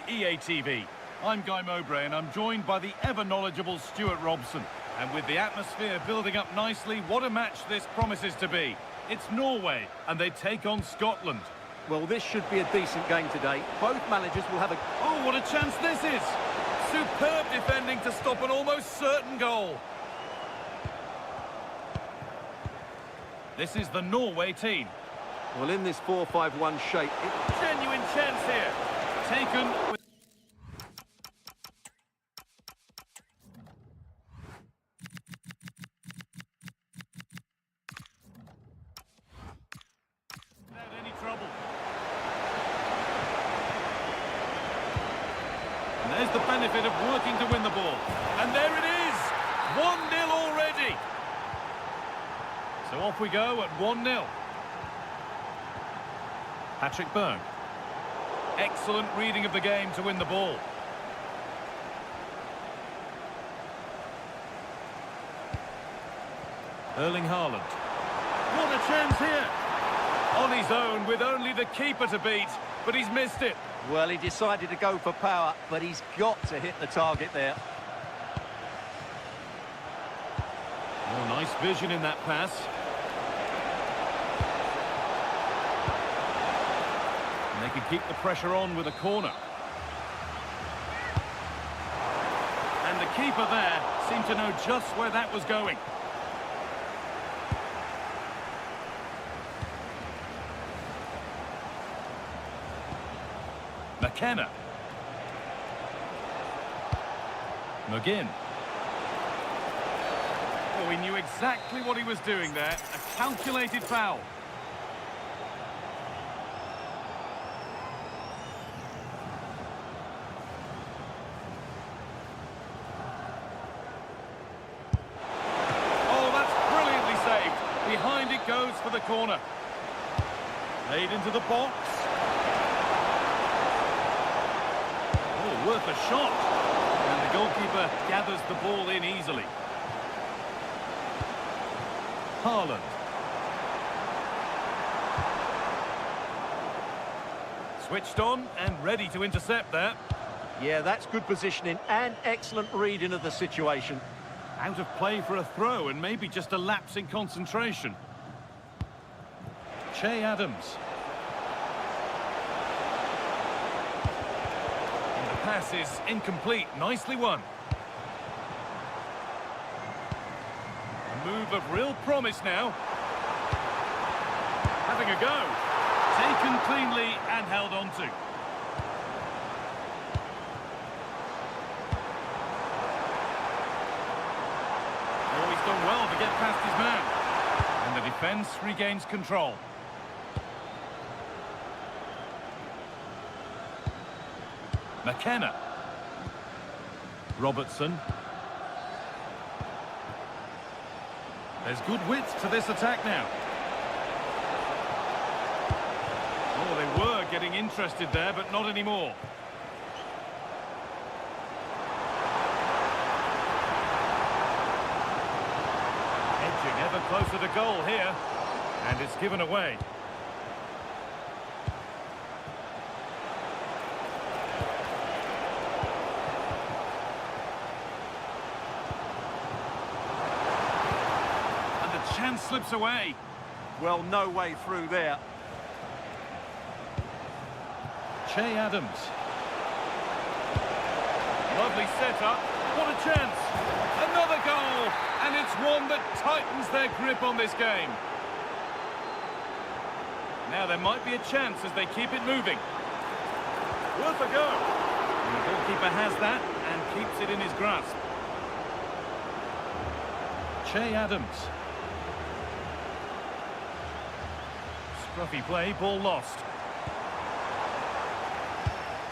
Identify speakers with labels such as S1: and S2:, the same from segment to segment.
S1: by EA TV. I'm Guy Mowbray and I'm joined by the ever-knowledgeable Stuart Robson. And with the atmosphere building up nicely, what a match this promises to be. It's Norway and they take on Scotland.
S2: Well, this should be a decent game today. Both managers will have a...
S1: Oh, what a chance this is! Superb defending to stop an almost certain goal. This is the Norway team.
S2: Well, in this 4-5-1 shape...
S1: Genuine chance here. Taken with... without any trouble. And there's the benefit of working to win the ball. And there it is! 1-0 already! So off we go at 1-0. Patrick Byrne. Excellent reading of the game to win the ball. Erling Haaland. What a chance here! On his own with only the keeper to beat, but he's missed it.
S2: Well, he decided to go for power, but he's got to hit the target there.
S1: Oh, nice vision in that pass. And they can keep the pressure on with a corner. And the keeper there seemed to know just where that was going. McKenna. McGinn. Oh, he knew exactly what he was doing there. A calculated foul. Oh, that's brilliantly saved. Behind it goes for the corner. Laid into the box. Oh, worth a shot. And the goalkeeper gathers the ball in easily. Haaland. Switched on and ready to intercept there.
S2: Yeah, that's good positioning and excellent reading of the situation.
S1: Out of play for a throw and maybe just a lapse in concentration. Che Adams. And the pass is incomplete. Nicely won. Move of real promise now. Having a go. Taken cleanly and held on to. Oh, he's done well to get past his man. And the defence regains control. McKenna. Robertson. There's good width to this attack now. Oh, they were getting interested there, but not anymore. Edging ever closer to goal here. And it's given away. Chance slips away.
S2: Well, no way through there.
S1: Che Adams. Lovely setup. What a chance. Another goal. And it's one that tightens their grip on this game. Now there might be a chance as they keep it moving. Worth a go. And the goalkeeper has that and keeps it in his grasp. Che Adams. Scruffy play, ball lost.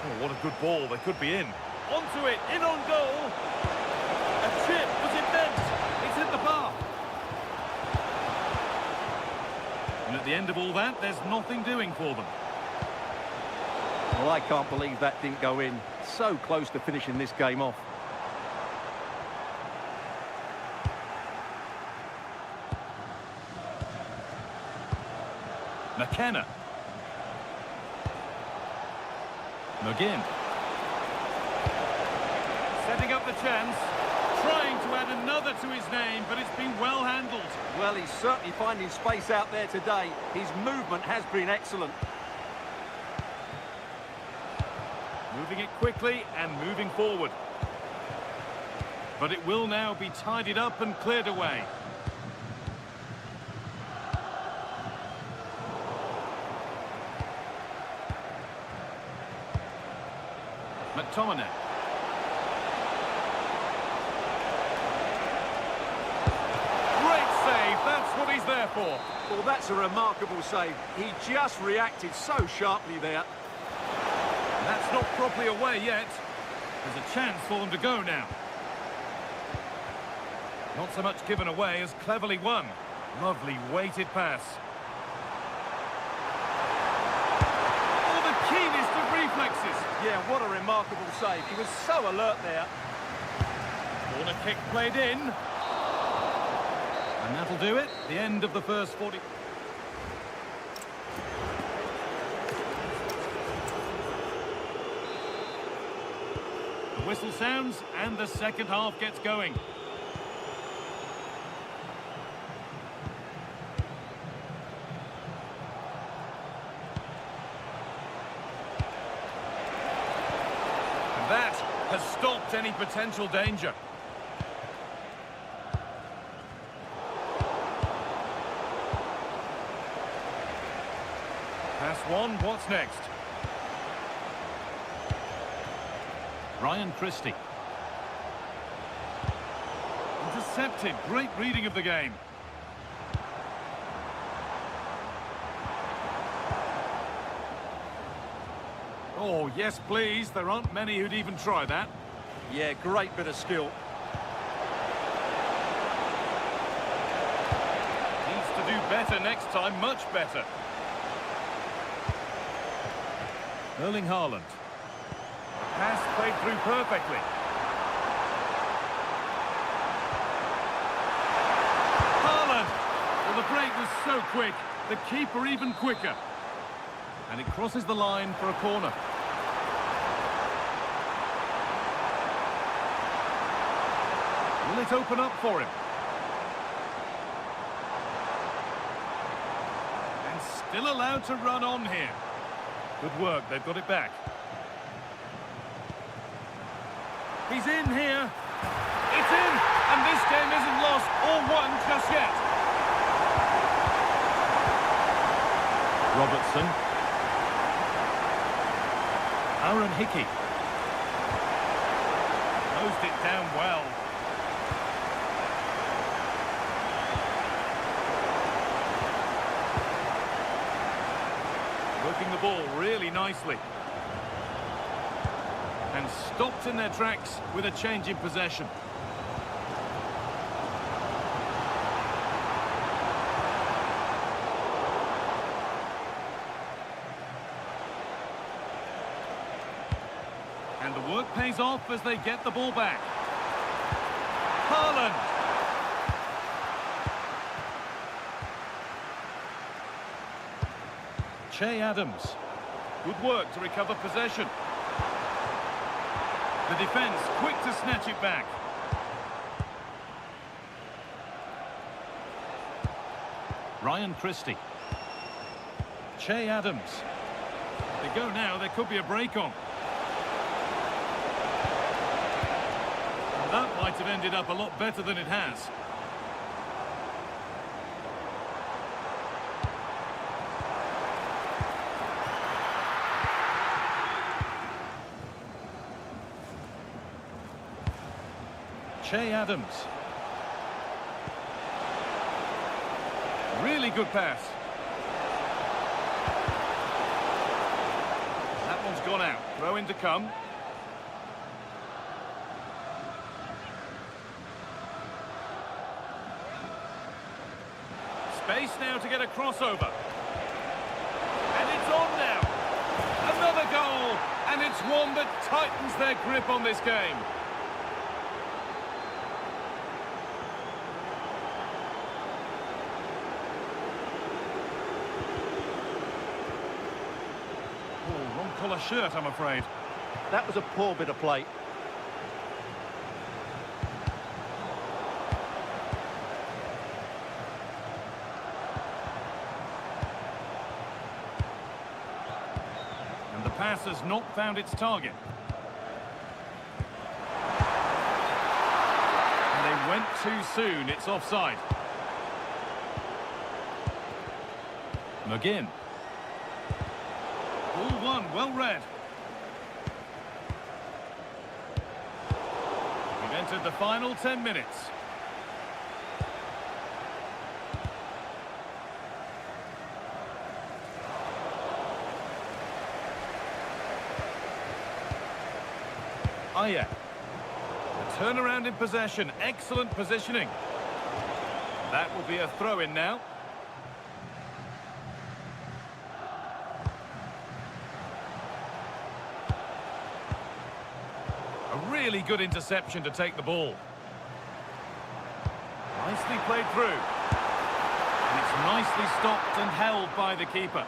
S1: Oh, what a good ball, they could be in. Onto it, in on goal. A chip, was it meant? It's hit the bar. And at the end of all that, there's nothing doing for them.
S2: Well, I can't believe that didn't go in. So close to finishing this game off.
S1: McKenna. McGinn. setting up the chance. Trying to add another to his name, but it's been well handled.
S2: Well, he's certainly finding space out there today. His movement has been excellent.
S1: Moving it quickly and moving forward. But it will now be tidied up and cleared away. McTominay. Great save, that's what he's there for.
S2: Well, that's a remarkable save. He just reacted so sharply there.
S1: That's not properly away yet. There's a chance for them to go now. Not so much given away as cleverly won. Lovely weighted pass. Oh, the keenest of reflexes.
S2: Yeah, what a remarkable save. He was so alert there.
S1: Corner kick played in. And that'll do it. The end of the first 40. The whistle sounds and the second half gets going. And that has stopped any potential danger. Pass one, what's next? Ryan Christie. Intercepted, great reading of the game. Oh, yes, please. There aren't many who'd even try that.
S2: Yeah, great bit of skill.
S1: Needs to do better next time, much better. Erling Haaland. Pass played through perfectly. Haaland! Well, the break was so quick, the keeper even quicker. And it crosses the line for a corner. Will it open up for him? And still allowed to run on here. Good work, they've got it back. He's in here. It's in, and this game isn't lost or won just yet. Robertson. Aaron Hickey. Closed it down well. Working the ball really nicely. And stopped in their tracks with a change in possession. And the work pays off as they get the ball back. Haaland! Che Adams. Good work to recover possession. The defence quick to snatch it back. Ryan Christie. Che Adams. They go now, there could be a break on. And that might have ended up a lot better than it has. Che Adams. Really good pass. That one's gone out. Throw in to come. Space now to get a crossover. And it's on now. Another goal. And it's one that tightens their grip on this game. Wrong colour shirt, I'm afraid.
S2: That was a poor bit of play.
S1: pass has not found its target. And they went too soon. It's offside. McGinn. Ball one, well read. We've entered the final 10 minutes. Oh yeah. A turnaround in possession. Excellent positioning. That will be a throw-in now. A really good interception to take the ball. Nicely played through. And it's nicely stopped and held by the keeper.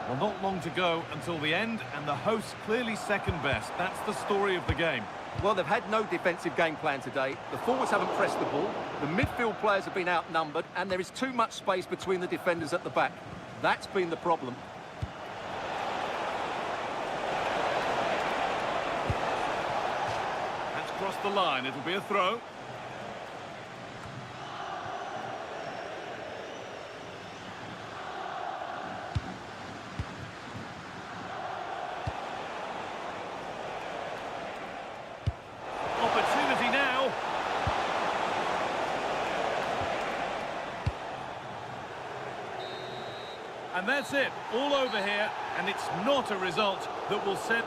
S1: Well, not long to go until the end, and the hosts clearly second best. That's the story of the game.
S2: Well, they've had no defensive game plan today. The forwards haven't pressed the ball. The midfield players have been outnumbered, and there is too much space between the defenders at the back. That's been the problem.
S1: That's crossed the line. It'll be a throw. Opportunity now. And that's it, all over here, and it's not a result that will set...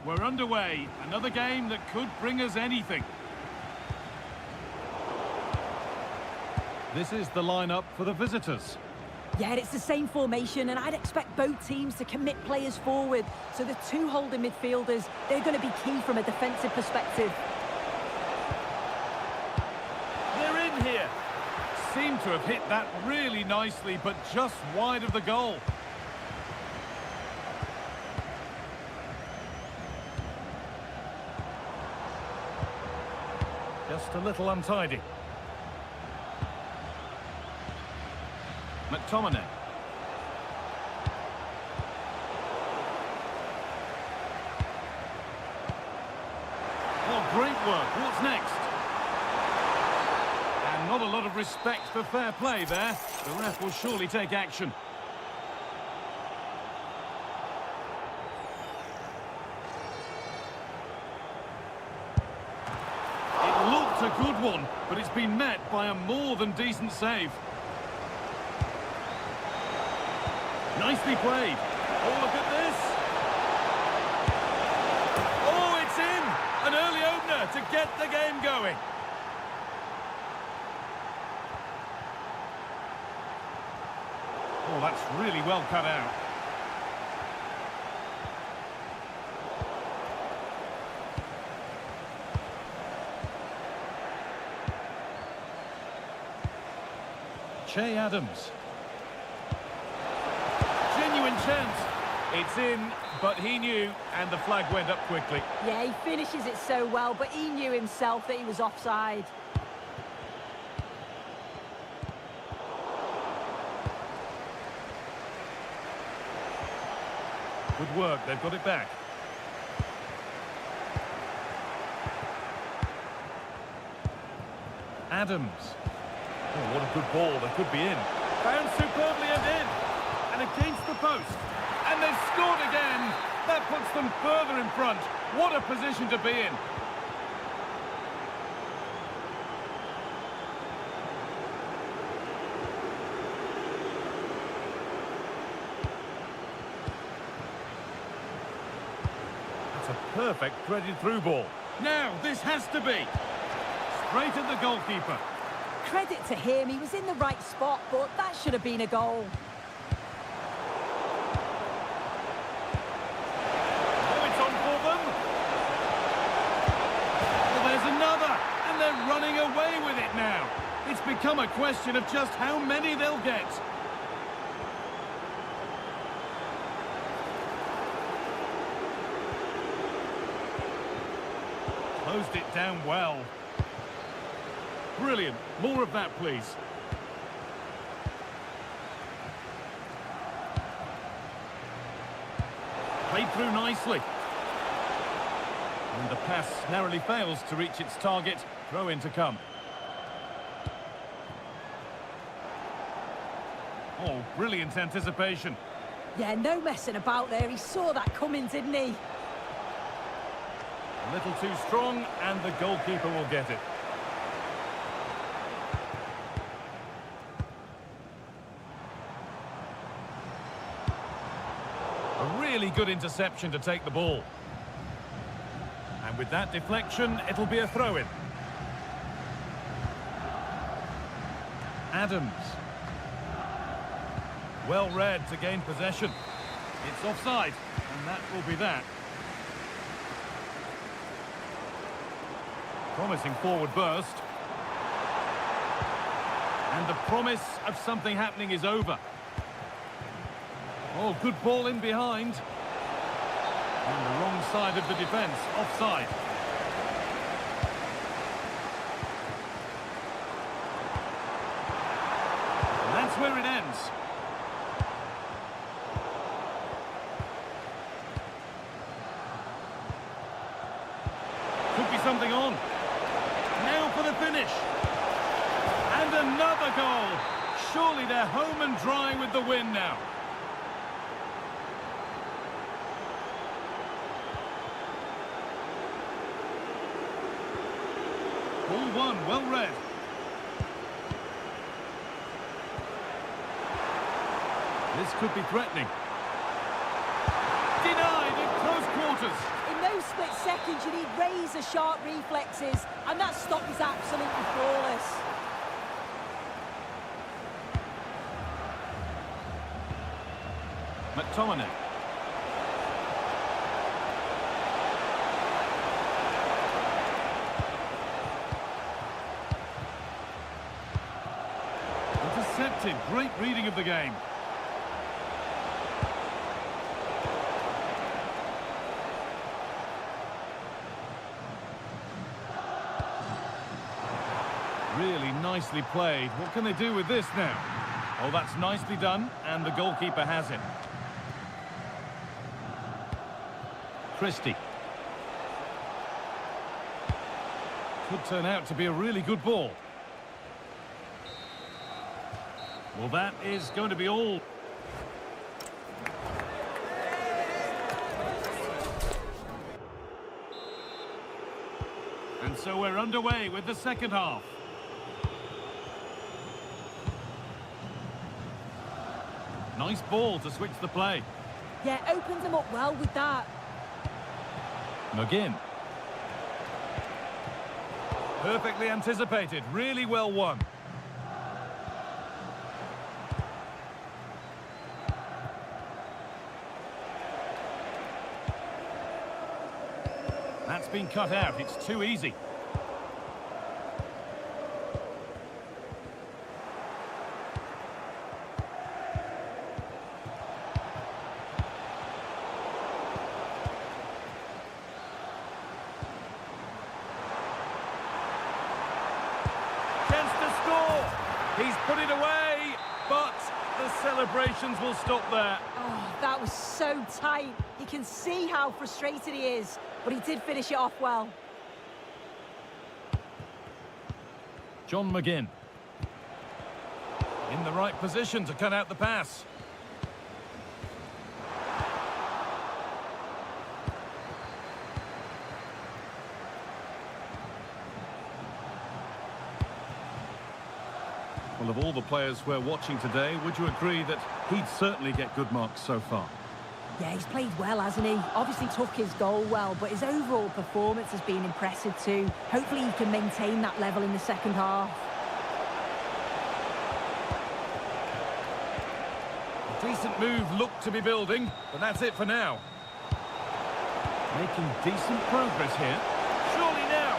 S1: We're underway. Another game that could bring us anything. This is the lineup for the visitors.
S3: Yeah, it's the same formation, and I'd expect both teams to commit players forward. So the two holding midfielders, they're going to be key from a defensive perspective.
S1: They're in here. Seem to have hit that really nicely, but just wide of the goal. Just a little untidy. McTominay. Oh, great work. What's next? And not a lot of respect for fair play there. The ref will surely take action. It looked a good one, but it's been met by a more than decent save. Nicely played. Oh, look at this. Oh, it's in. An early opener to get the game going. Oh, that's really well cut out. Che Adams. Genuine chance. It's in, but he knew, and the flag went up quickly.
S3: Yeah, he finishes it so well, but he knew himself that he was offside.
S1: Good work, they've got it back. Adams. Oh, what a good ball, they could be in. Found superbly and in. And against the post. And they've scored again. That puts them further in front. What a position to be in. That's a perfect threaded through ball. Now, this has to be. Straight at the goalkeeper.
S3: Credit to him, he was in the right spot, but that should have been a goal.
S1: Oh, it's on for them. Well, there's another, and they're running away with it now. It's become a question of just how many they'll get. Closed it down well. Brilliant. More of that, please. Played through nicely. And the pass narrowly fails to reach its target. Throw in to come. Oh, brilliant anticipation.
S3: Yeah, no messing about there. He saw that coming, didn't he?
S1: A little too strong, and the goalkeeper will get it. A really good interception to take the ball. And with that deflection, it'll be a throw-in. Adams. Well read to gain possession. It's offside, and that will be that. Promising forward burst. And the promise of something happening is over. Oh, good ball in behind. On the wrong side of the defence, offside. And that's where it ends. Could be something on. Now for the finish. And another goal. Surely they're home and dry with the win now. Ball one, well read. This could be threatening. Denied at close quarters.
S3: In those split seconds, you need razor-sharp reflexes, and that stop is absolutely flawless.
S1: McTominay. Intercepted. Great reading of the game. Really nicely played. What can they do with this now? Oh, that's nicely done, and the goalkeeper has it. Christie. Could turn out to be a really good ball. Well, that is going to be all. And so we're underway with the second half. Nice ball to switch the play.
S3: Yeah, opened them up well with that.
S1: McGinn. Perfectly anticipated, really well won. That's been cut out, it's too easy. He's put it away, but the celebrations will stop there.
S3: Oh, that was so tight. You can see how frustrated he is, but he did finish it off well.
S1: John McGinn. In the right position to cut out the pass. Well, of all the players we're watching today, would you agree that he'd certainly get good marks so far?
S3: Yeah, he's played well, hasn't he? Obviously took his goal well, but his overall performance has been impressive too. Hopefully he can maintain that level in the second half.
S1: A decent move looked to be building, but that's it for now. Making decent progress here. Surely now.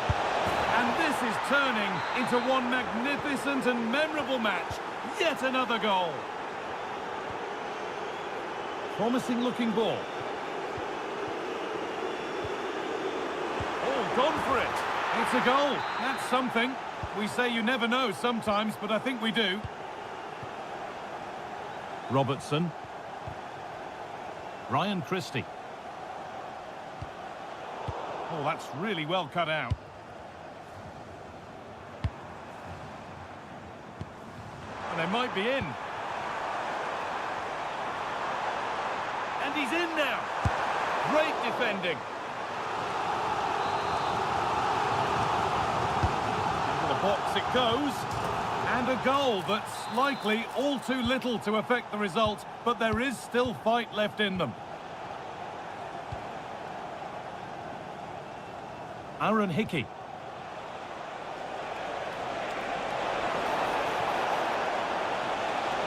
S1: And this is turning into one magnificent and memorable match. Yet another goal. Promising looking ball. Oh, gone for it. It's a goal. That's something. We say you never know sometimes, but I think we do. Robertson. Ryan Christie. Oh, that's really well cut out. And they might be in. And he's in now. Great defending. Into the box it goes. And a goal that's likely all too little to affect the result, but there is still fight left in them. Aaron Hickey.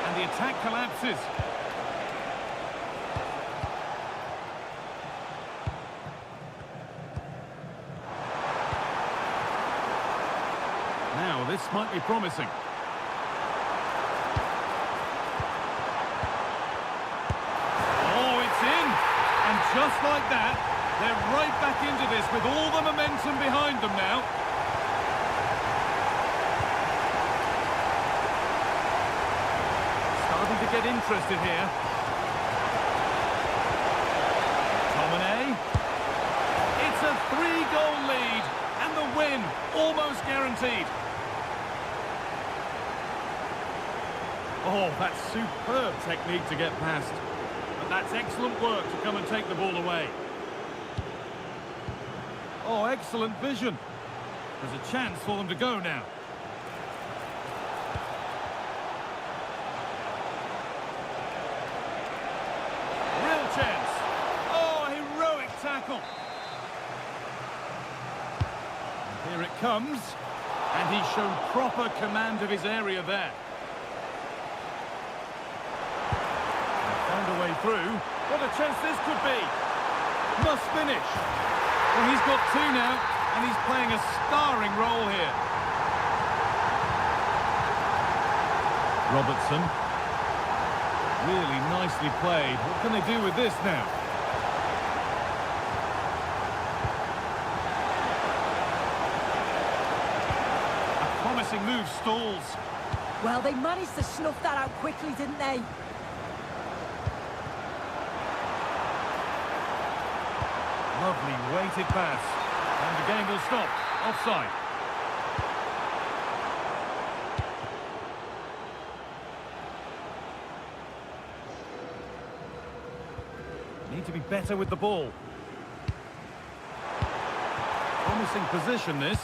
S1: And the attack collapses. Now, this might be promising. Oh, it's in! And just like that, they're right back into this with all the momentum behind them now. Starting to get interested here. McTominay. It's a 3-goal lead, and the win almost guaranteed. Oh, that's superb technique to get past. But that's excellent work to come and take the ball away. Oh, excellent vision. There's a chance for them to go now. Real chance. Oh, heroic tackle. And here it comes. And he's shown proper command of his area there. Found a way through. What a chance this could be. Must finish. Well, he's got two now, and he's playing a starring role here. Robertson. Really nicely played. What can they do with this now? A promising move stalls.
S3: Well, they managed to snuff that out quickly, didn't they?
S1: Lovely weighted pass. And the game will stop. Offside. Need to be better with the ball. Promising position, this.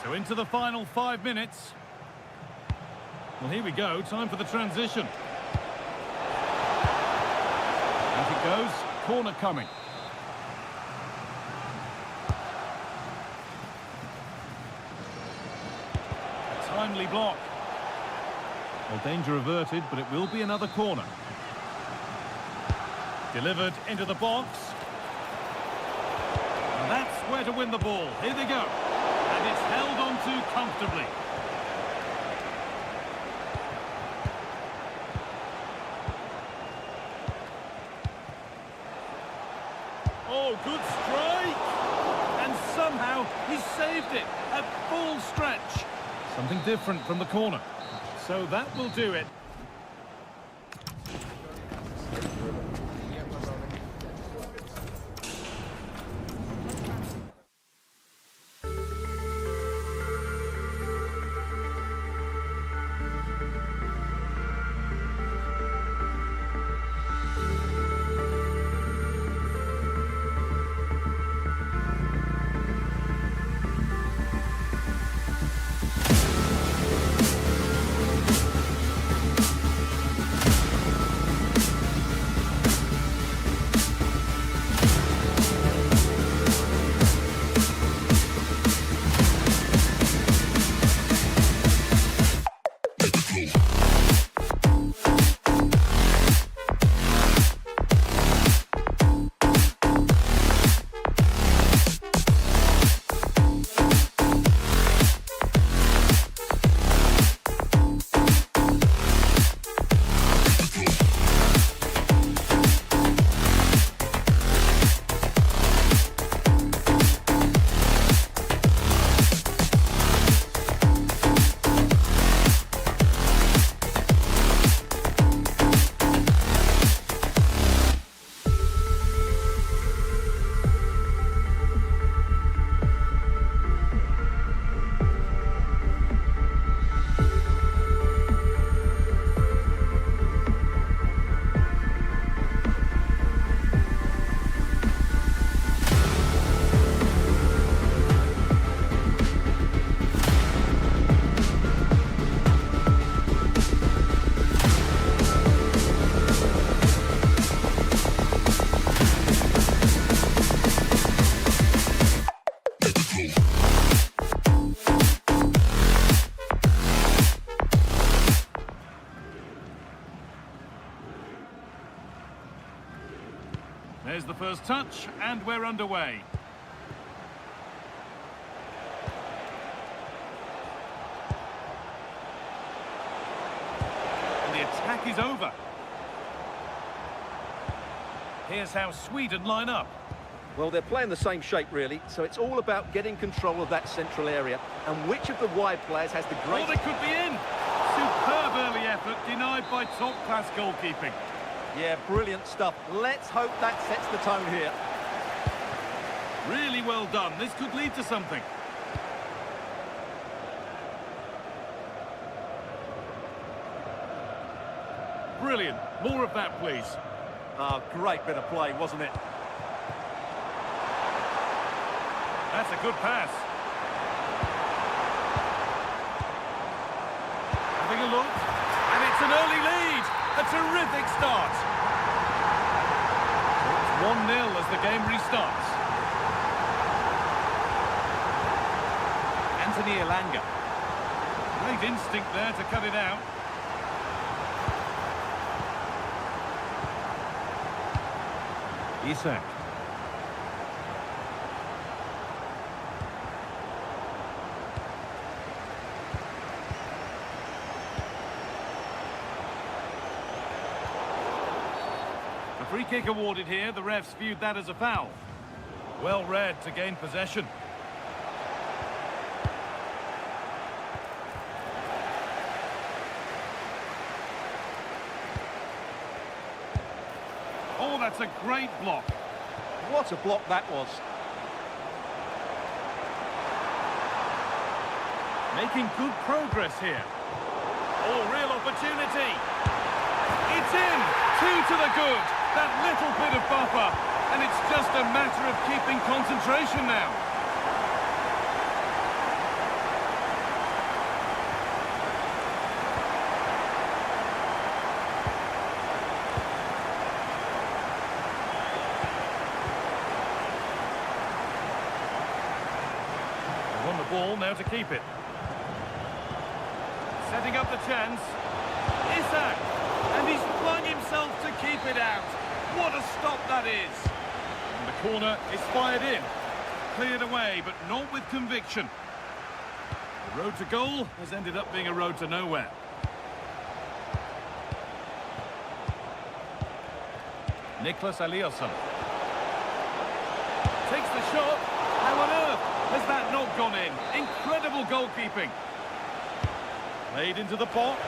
S1: So into the final 5 minutes. Well, here we go. Time for the transition. As it goes, corner coming. A timely block. Well, danger averted, but it will be another corner. Delivered into the box. And that's where to win the ball. Here they go. And it's held on to comfortably. Oh, good strike! And somehow he saved it at full stretch. Something different from the corner. So that will do it. There's the first touch, and we're underway. And the attack is over. Here's how Sweden line up.
S2: Well, they're playing the same shape, really, so it's all about getting control of that central area. And which of the wide players has the
S1: Oh,
S2: greatest...
S1: they could be in! Superb early effort, denied by top-class goalkeeping.
S2: Yeah, brilliant stuff. Let's hope that sets the tone here.
S1: Really well done. This could lead to something. Brilliant. More of that, please.
S2: Ah, great bit of play, wasn't it?
S1: That's a good pass. Having a look. And it's an early lead. A terrific start. So it's 1-0 as the game restarts. Anthony Elanga. Great instinct there to cut it out. Isak. A free kick awarded here. The refs viewed that as a foul. Well read to gain possession. Oh, that's a great block.
S2: What a block that was.
S1: Making good progress here. Oh, real opportunity. It's in. 2 to the good. That little bit of buffer. And it's just a matter of keeping concentration now. ball, now to keep it. Setting up the chance. Isak! And he's flung himself to keep it out. What a stop that is! And the corner is fired in. Cleared away, but not with conviction. The road to goal has ended up being a road to nowhere. Nicholas Eliasson takes the shot. How on earth has that not gone in? Incredible goalkeeping. Played into the box.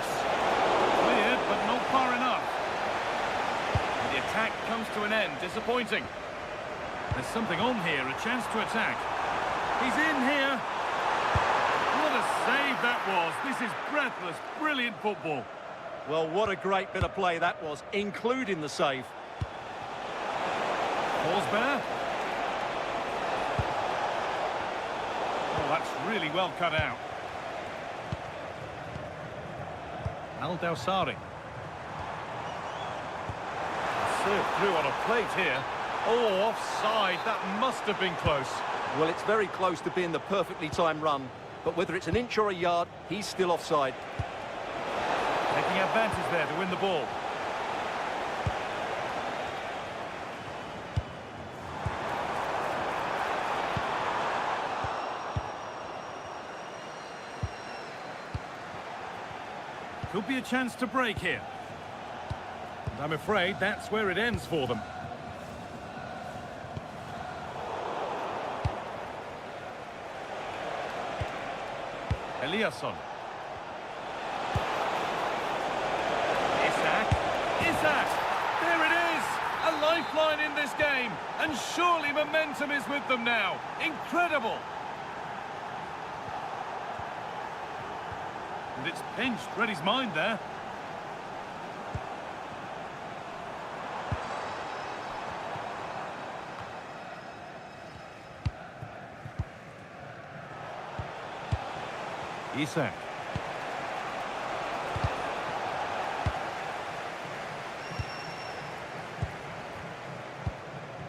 S1: Cleared, but not far enough. And the attack comes to an end. Disappointing. There's something on here, a chance to attack. He's in here. What a save that was. This is breathless, brilliant football.
S2: Well, what a great bit of play that was, including the save.
S1: Forsberg. Oh, that's really well cut out. Al-Dawsari. Served through on a plate here. Oh, offside. That must have been close.
S2: Well, it's very close to being the perfectly timed run, but whether it's an inch or a yard, he's still offside.
S1: Taking advantage there to win the ball. Could be a chance to break here. And I'm afraid that's where it ends for them. Eliasson. Isak! There it is! A lifeline in this game. And surely momentum is with them now. Incredible! And it's pinched. Read his mind there. Isak.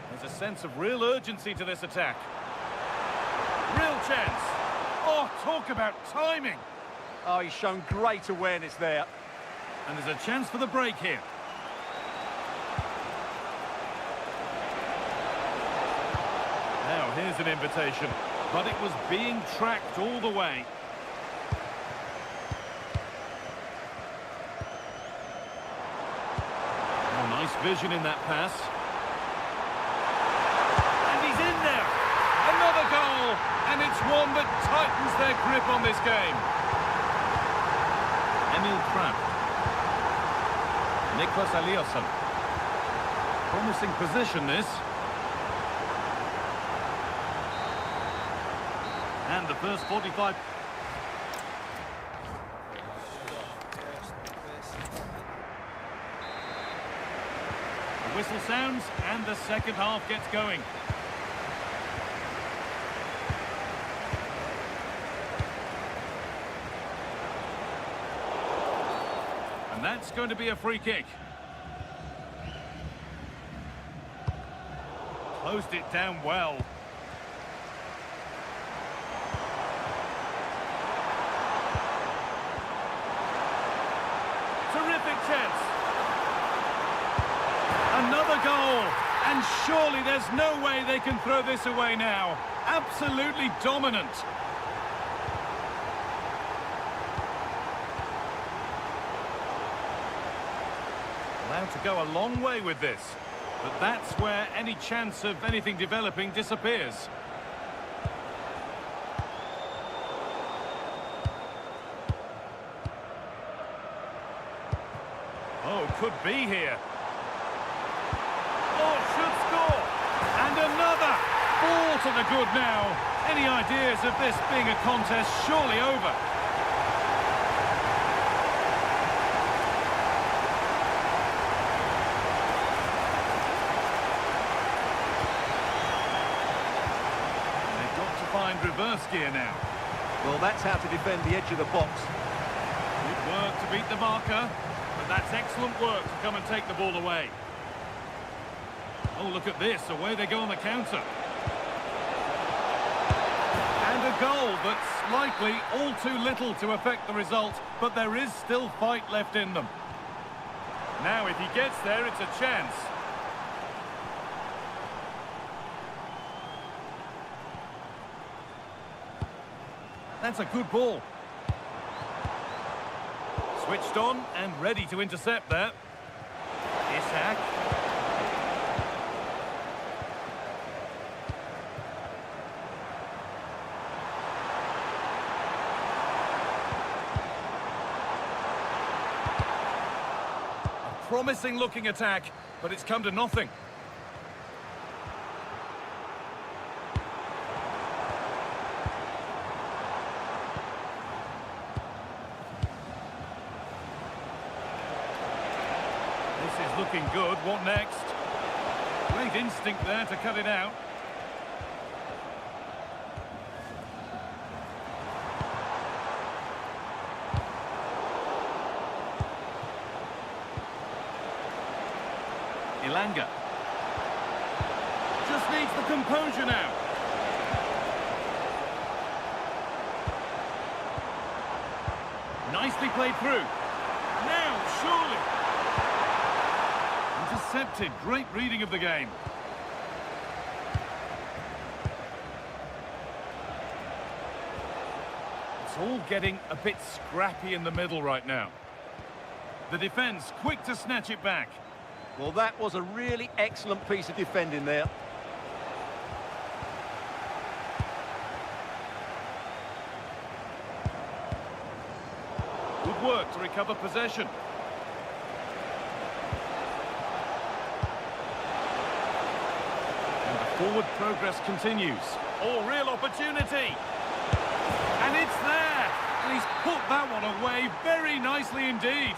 S1: There's a sense of real urgency to this attack. Real chance. Oh, talk about timing.
S2: Oh, he's shown great awareness there.
S1: And there's a chance for the break here. Now, here's an invitation. But it was being tracked all the way. Oh, nice vision in that pass. And he's in there. Another goal. And it's one that tightens their grip on this game. Emil Kraft. Nicholas Eliasson. Promising position, this. And the first 45. The whistle sounds and the second half gets going. And that's going to be a free kick. Closed it down well. Terrific chance. Another goal. And surely there's no way they can throw this away now. Absolutely dominant. Allowed to go a long way with this. But that's where any chance of anything developing disappears. Oh, could be here. Oh, should score. And another. Ball to the good now. Any ideas of this being a contest surely over? They've got to find reverse gear now.
S2: Well, that's how to defend the edge of the box.
S1: Good work to beat the marker. That's excellent work to come and take the ball away. Oh, look at this. Away they go on the counter. And a goal that's likely all too little to affect the result, but there is still fight left in them. Now, if he gets there, it's a chance. That's a good ball. Switched on and ready to intercept there. Isak. A promising looking attack, but it's come to nothing. This is looking good. What next? Great instinct there to cut it out. Ilanga. Just needs the composure now. Nicely played through. Now, surely. Intercepted. Great reading of the game. It's all getting a bit scrappy in the middle right now. The defence quick to snatch it back.
S2: Well, that was a really excellent piece of defending there.
S1: Good work to recover possession. And the forward progress continues. Oh, real opportunity. And it's there. And he's put that one away very nicely indeed.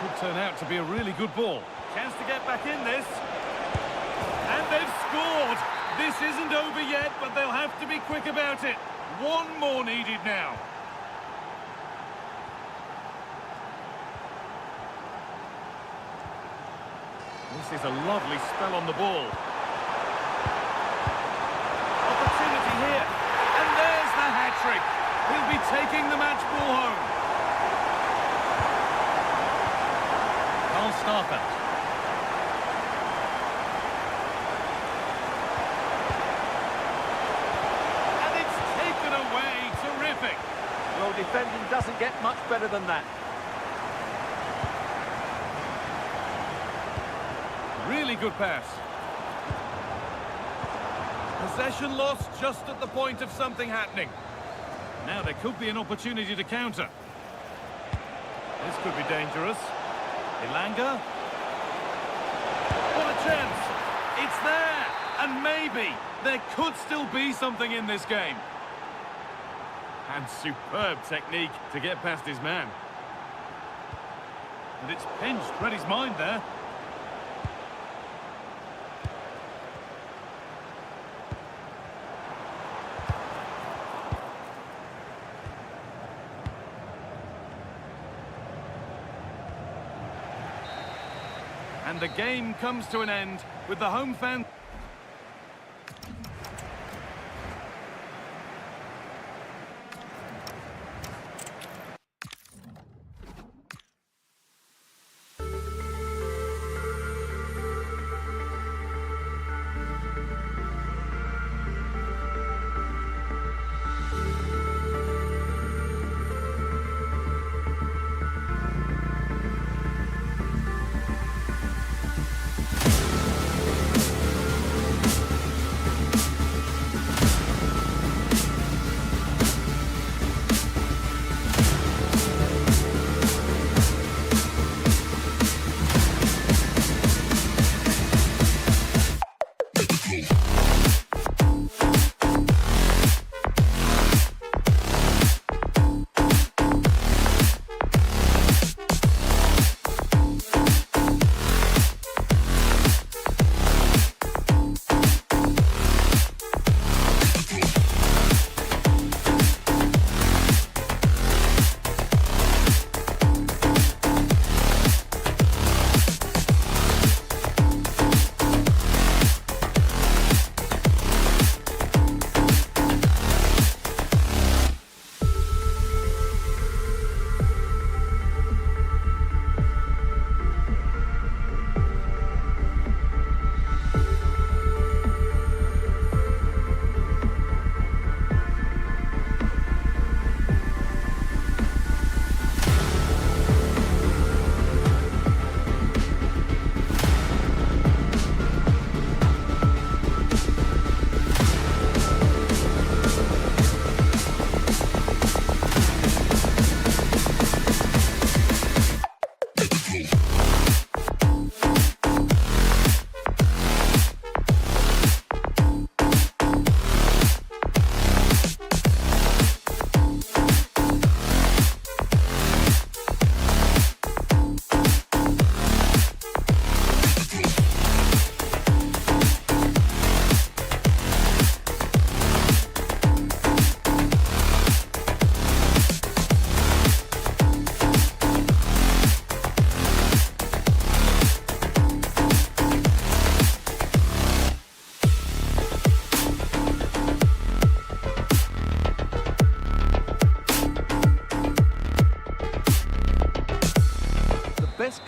S1: Could turn out to be a really good ball. Chance to get back in this. And they've scored. This isn't over yet, but they'll have to be quick about it. One more needed now. This is a lovely spell on the ball. Opportunity here. And there's the hat-trick. He'll be taking the match ball home. Start out. And it's taken away. Terrific.
S2: Well, defending doesn't get much better than that.
S1: Really good pass. Possession lost just at the point of something happening. Now there could be an opportunity to counter. This could be dangerous. Ilanga. What a chance. It's there. And maybe there could still be something in this game. And superb technique to get past his man. And it's pinched Reddy's mind there. And the game comes to an end with the home fan.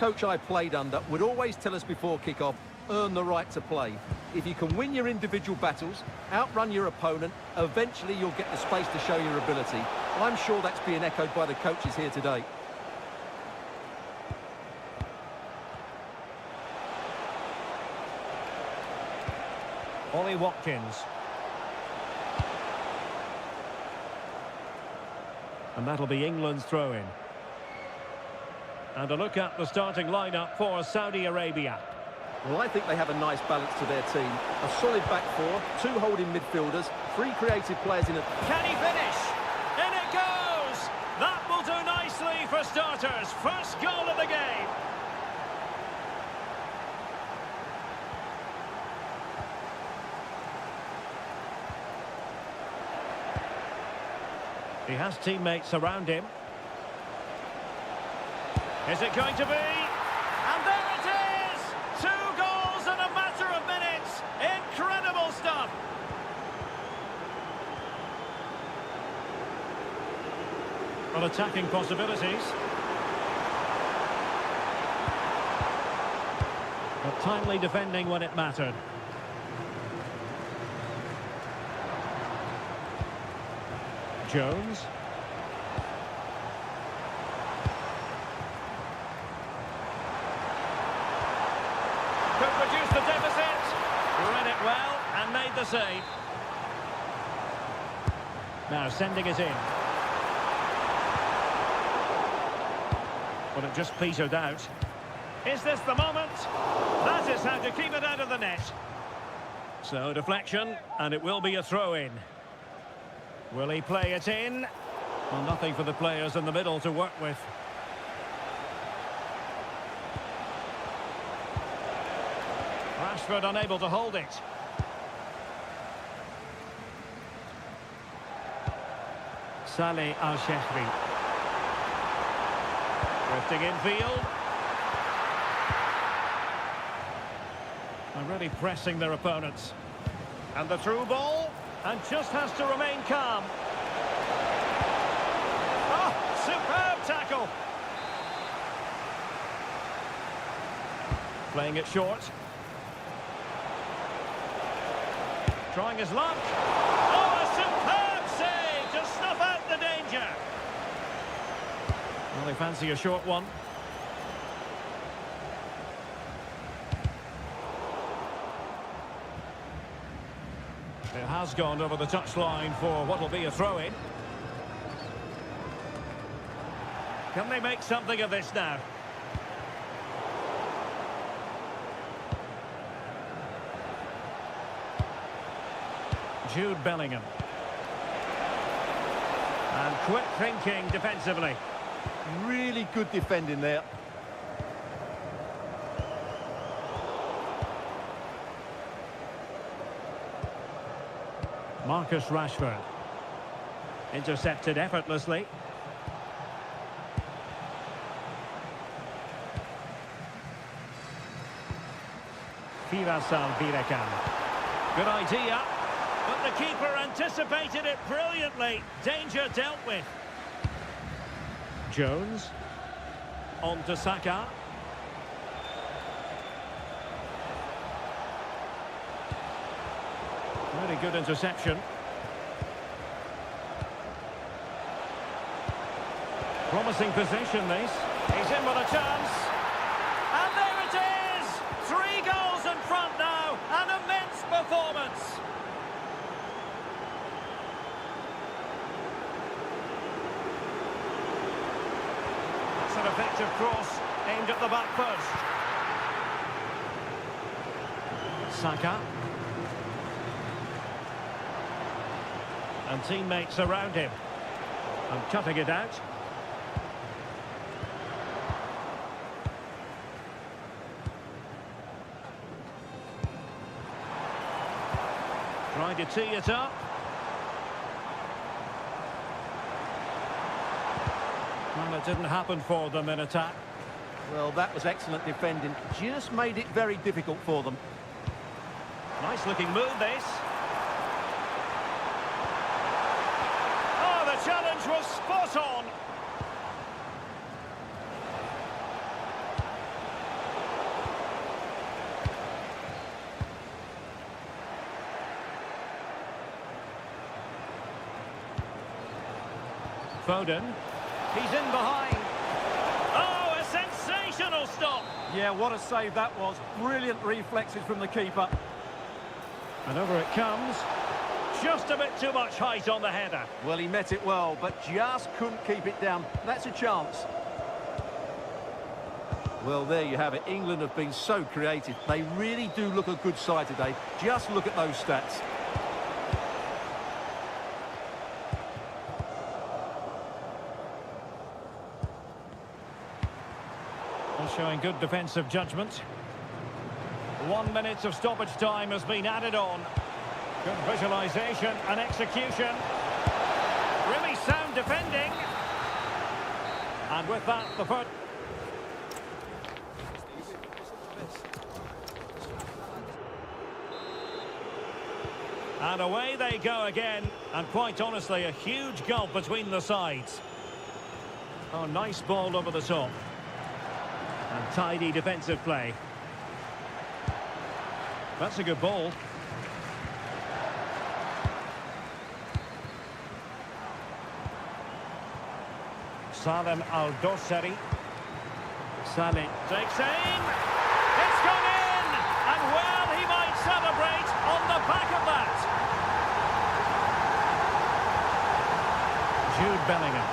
S2: coach I played under would always tell us before kick-off, earn the right to play. If you can win your individual battles, outrun your opponent, eventually you'll get the space to show your ability. I'm sure that's being echoed by the coaches here today.
S4: Ollie Watkins. And that'll be England's throw-in. And a look at the starting lineup for Saudi Arabia.
S2: Well, I think they have a nice balance to their team. A solid back four, 2 holding midfielders, 3 creative players in a...
S4: Can he finish? In it goes! That will do nicely for starters. First goal of the game. He has teammates around him. Is it going to be? And there it is! 2 goals in a matter of minutes. Incredible stuff. Well, attacking possibilities. But timely defending when it mattered. Jones. Could reduce the deficit. Read it well and made the save. Now sending it in. But it just petered out. Is this the moment? That is how to keep it out of the net. So deflection, and it will be a throw-in. Will he play it in? Well, nothing for the players in the middle to work with. Rashford unable to hold it. Saleh Al-Shehri. Drifting infield. And really pressing their opponents. And the through ball. And just has to remain calm. Oh, superb tackle. Playing it short. Trying his luck. Oh, a superb save to snuff out the danger. Well, they fancy a short one. It has gone over the touchline for what will be a throw-in. Can they make something of this now? Jude Bellingham. And quick thinking defensively.
S2: Really good defending there.
S4: Marcus Rashford. Intercepted effortlessly. Firasal Birekan. Good idea. But the keeper anticipated it brilliantly. Danger dealt with. Jones. On to Saka. Very good interception. Promising position, this. He's in with a chance. And there it is! 3 goals in front now. An immense performance. That's an effective cross aimed at the back post. Saka. And teammates around him. And cutting it out. Trying to tee it up. Well, it didn't happen for them in attack.
S2: Well, that was excellent defending. Just made it very difficult for them.
S4: Nice looking move, this. Oh, the challenge was spot on. Foden. He's in behind. Oh, a sensational stop.
S2: Yeah, what a save that was. Brilliant reflexes from the keeper.
S4: And over it comes. Just a bit too much height on the header.
S2: Well, he met it well, but just couldn't keep it down. That's a chance. Well, there you have it. England have been so creative. They really do look a good side today. Just look at those stats.
S4: Well, showing good defensive judgment. 1 minute of stoppage time has been added on. Good visualisation and execution. Really sound defending. And with that, the first... And away they go again. And quite honestly, a huge gulf between the sides. Oh, nice ball over the top. And tidy defensive play. That's a good ball. Salem Al-Dossari. Saleh takes aim. It's gone in! And well, he might celebrate on the back of that. Jude Bellingham.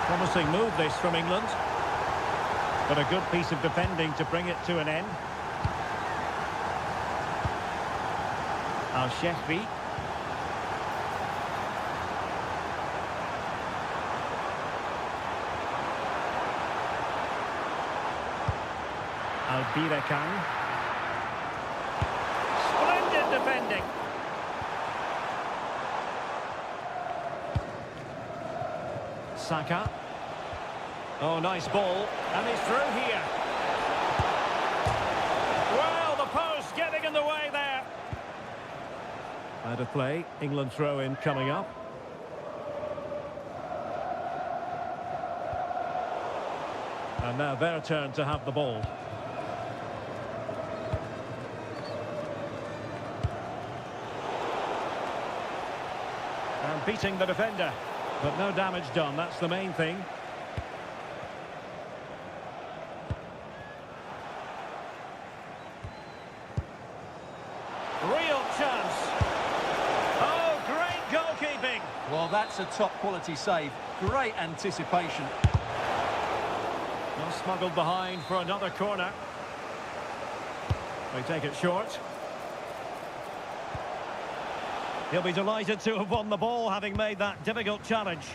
S4: Promising move this from England. But a good piece of defending to bring it to an end. Al-Shehri. Al-Birakan. Splendid defending. Saka. Oh, nice ball. And he's through here. Well, the post getting in the way there. Out of play. England throw-in coming up. And now their turn to have the ball. And beating the defender. But no damage done, that's the main thing. Real chance. Oh, great goalkeeping.
S2: Well, that's a top-quality save. Great anticipation.
S4: Well, smuggled behind for another corner. They take it short. He'll be delighted to have won the ball, having made that difficult challenge.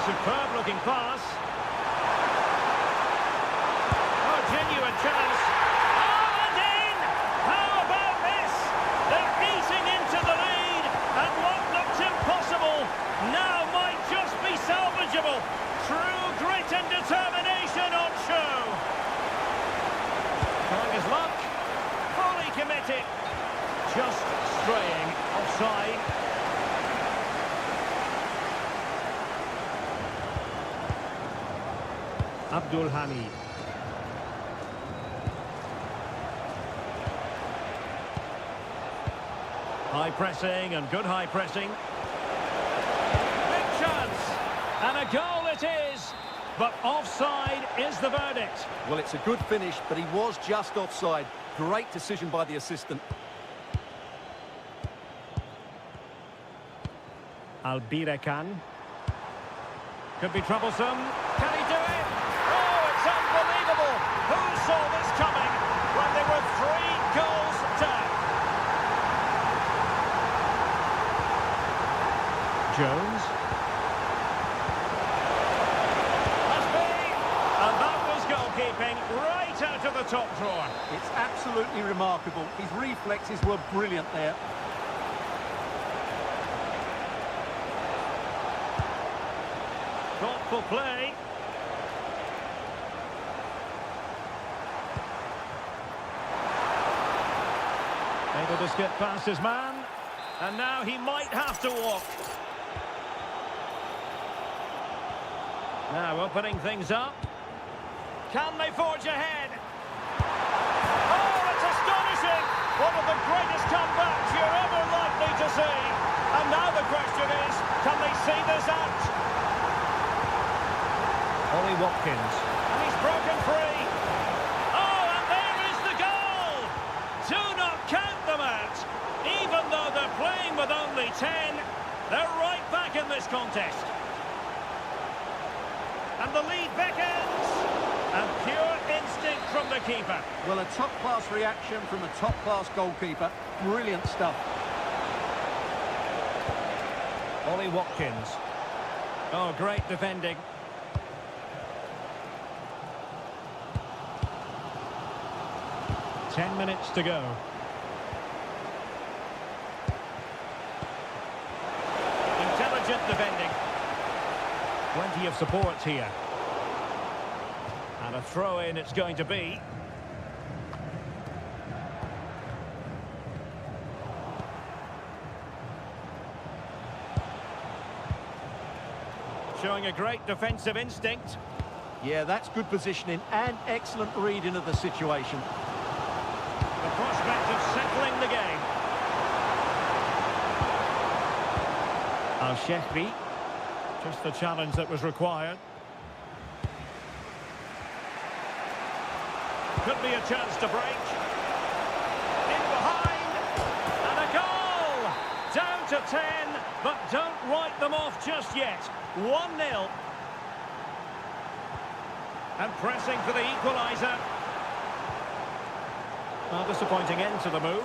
S4: Superb-looking pass. Oh, genuine chance. Oh, and in! How about this? They're easing into the lead, and what looked impossible now might just be salvageable. True grit and determination on show. Trying his luck. Fully committed. Just straying offside. Abdul Hamid. High pressing and good high pressing. Big chance. And a goal it is. But offside is the verdict.
S2: Well, it's a good finish, but he was just offside. Great decision by the assistant.
S4: Al-Birakan. Could be troublesome. Can he do it? Oh, it's unbelievable. Who saw this coming when they were 3 goals down? Jones. Must be. And that was goalkeeping right out of the top drawer.
S2: It's absolutely remarkable. His reflexes were brilliant there.
S4: Thoughtful play. Able to skip past his man. And now he might have to walk. Now opening things up. Can they forge ahead? Oh, it's astonishing! One of the greatest comebacks you're ever likely to see. And now the question is, can they see this out? Ollie Watkins. And he's broken free. Oh, and there is the goal! Do not count them out. Even though they're playing with only 10, they're right back in this contest. And the lead beckons. And pure instinct from the keeper.
S2: Well, a top-class reaction from a top-class goalkeeper. Brilliant stuff.
S4: Ollie Watkins. Oh, great defending. Ten minutes to go. Intelligent defending. Plenty of support here. And a throw-in it's going to be. Showing a great defensive instinct.
S2: Yeah, that's good positioning and excellent reading of the situation.
S4: The prospect of settling the game. Al-Shehri. Just the challenge that was required. Could be a chance to break. In behind. And a goal! Down to 10, but don't write them off just yet. 1-0. And pressing for the equaliser. A disappointing end to the move.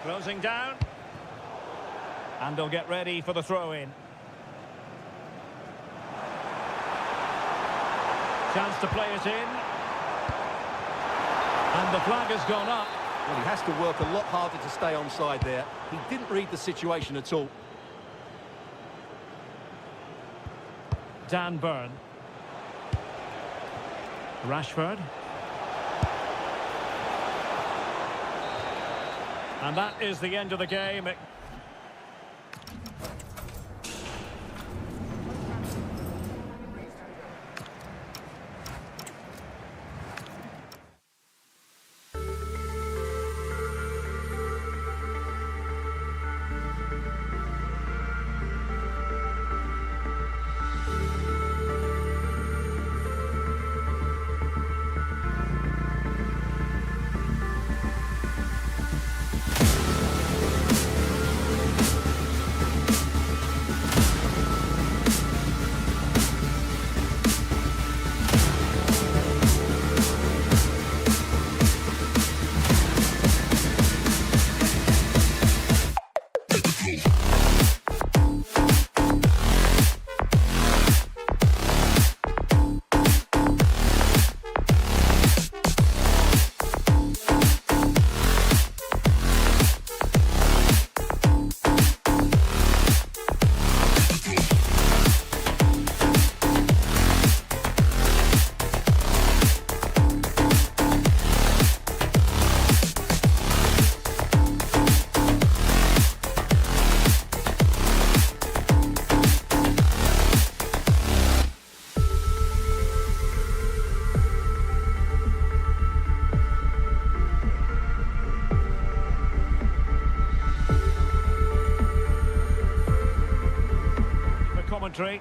S4: Closing down. And they'll get ready for the throw-in. Chance to play it in. And the flag has gone up.
S2: Well, he has to work a lot harder to stay onside there. He didn't read the situation at all.
S4: Dan Burn. Rashford. And that is the end of the game.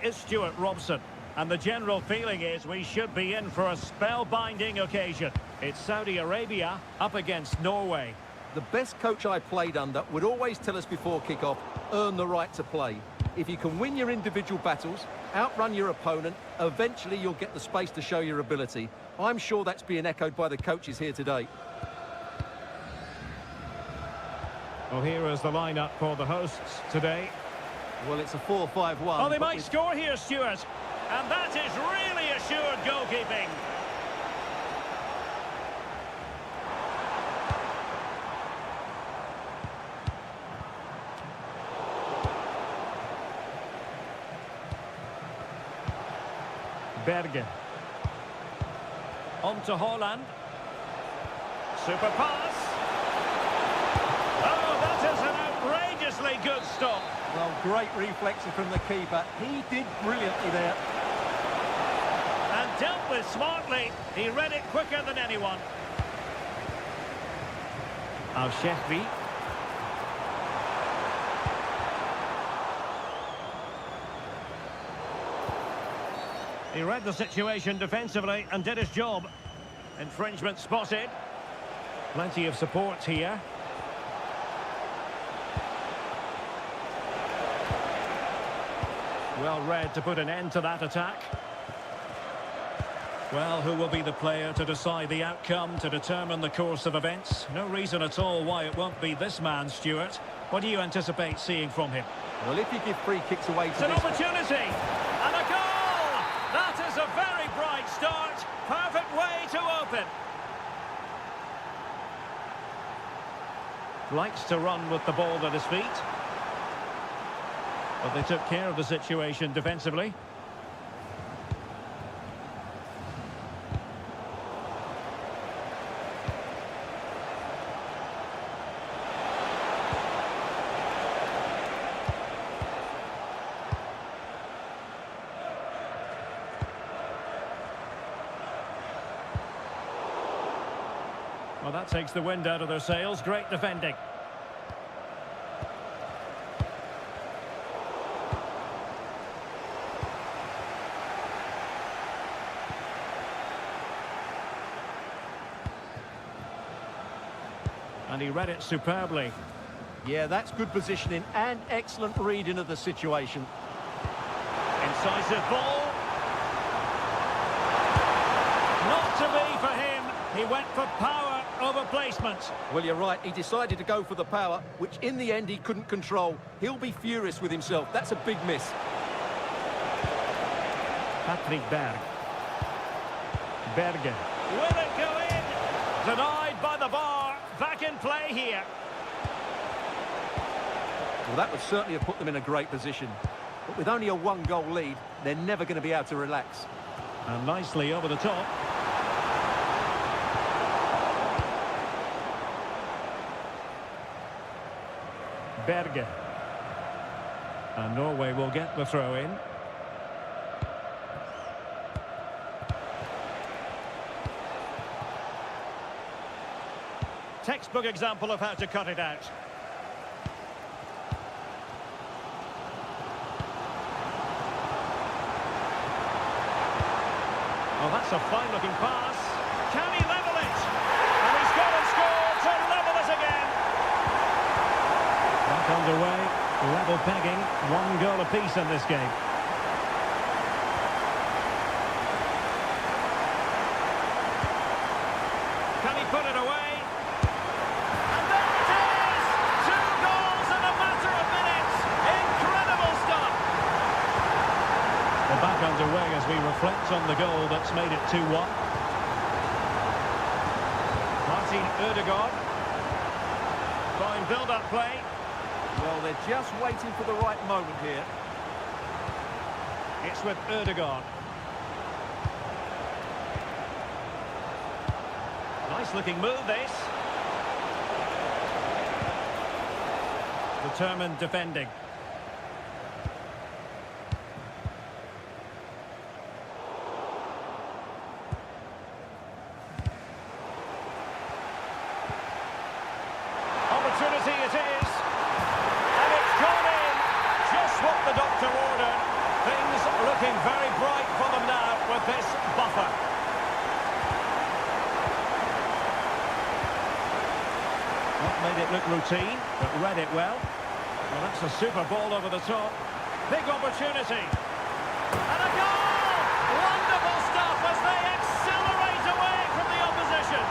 S4: Is Stuart Robson, and the general feeling is we should be in for a spellbinding occasion. It's Saudi Arabia up against Norway.
S2: The best coach I played under would always tell us before kick-off, earn the right to play. If you can win your individual battles, outrun your opponent, eventually you'll get the space to show your ability. I'm sure that's being echoed by the coaches here today.
S4: Well, here is the lineup for the hosts today.
S2: Well, it's a 4-5-1.
S4: Oh, they might score here, Stuart. And that is really assured goalkeeping. Bergen. On to Holland. Super pass. Oh, that is an outrageously good stop.
S2: Well, great reflexes from the keeper. He did brilliantly there.
S4: And dealt with smartly. He read it quicker than anyone. Al-Shehri. He read the situation defensively and did his job. Infringement spotted. Plenty of support here. Well read to put an end to that attack. Well, who will be the player to decide the outcome, to determine the course of events? No reason at all why it won't be this man, Stuart. What do you anticipate seeing from him?
S2: Well, if you give free kicks away to
S4: It's an
S2: this...
S4: opportunity! And a goal! That is a very bright start. Perfect way to open. Likes to run with the ball at his feet. But they took care of the situation defensively. Well, that takes the wind out of their sails. Great defending. And he read it superbly.
S2: Yeah, that's good positioning and excellent reading of the situation.
S4: Incisive ball. Not to be for him. He went for power over placement.
S2: Well, you're right. He decided to go for the power, which in the end he couldn't control. He'll be furious with himself. That's a big miss.
S4: Patrick Berg. Berge. Will it go in? Denied by the bar. Back in play here.
S2: Well, that would certainly have put them in a great position. But with only a one-goal lead, they're never going to be able to relax.
S4: And nicely over the top. Berge. And Norway will get the throw in. Textbook example of how to cut it out. Well, that's a fine-looking pass. Can he level it? And he's gone and scored to level it again. Back underway, level pegging, 1 goal apiece in this game. Can he put it away? And there it is! 2 goals in a matter of minutes. Incredible stuff. We're back underway as we reflect on the goal that's made it 2-1. Martin Ødegaard. Fine build-up play.
S2: Well, they're just waiting for the right moment here.
S4: It's with Ødegaard. Nice-looking move, this. Determined defending. Opportunity it is. And it's gone in. Just what the doctor ordered. Things looking very bright for them now with this buffer. Not made it look routine, but read it well. Well, that's a super ball over the top. Big opportunity. And a goal! Wonderful stuff as they accelerate away from the opposition.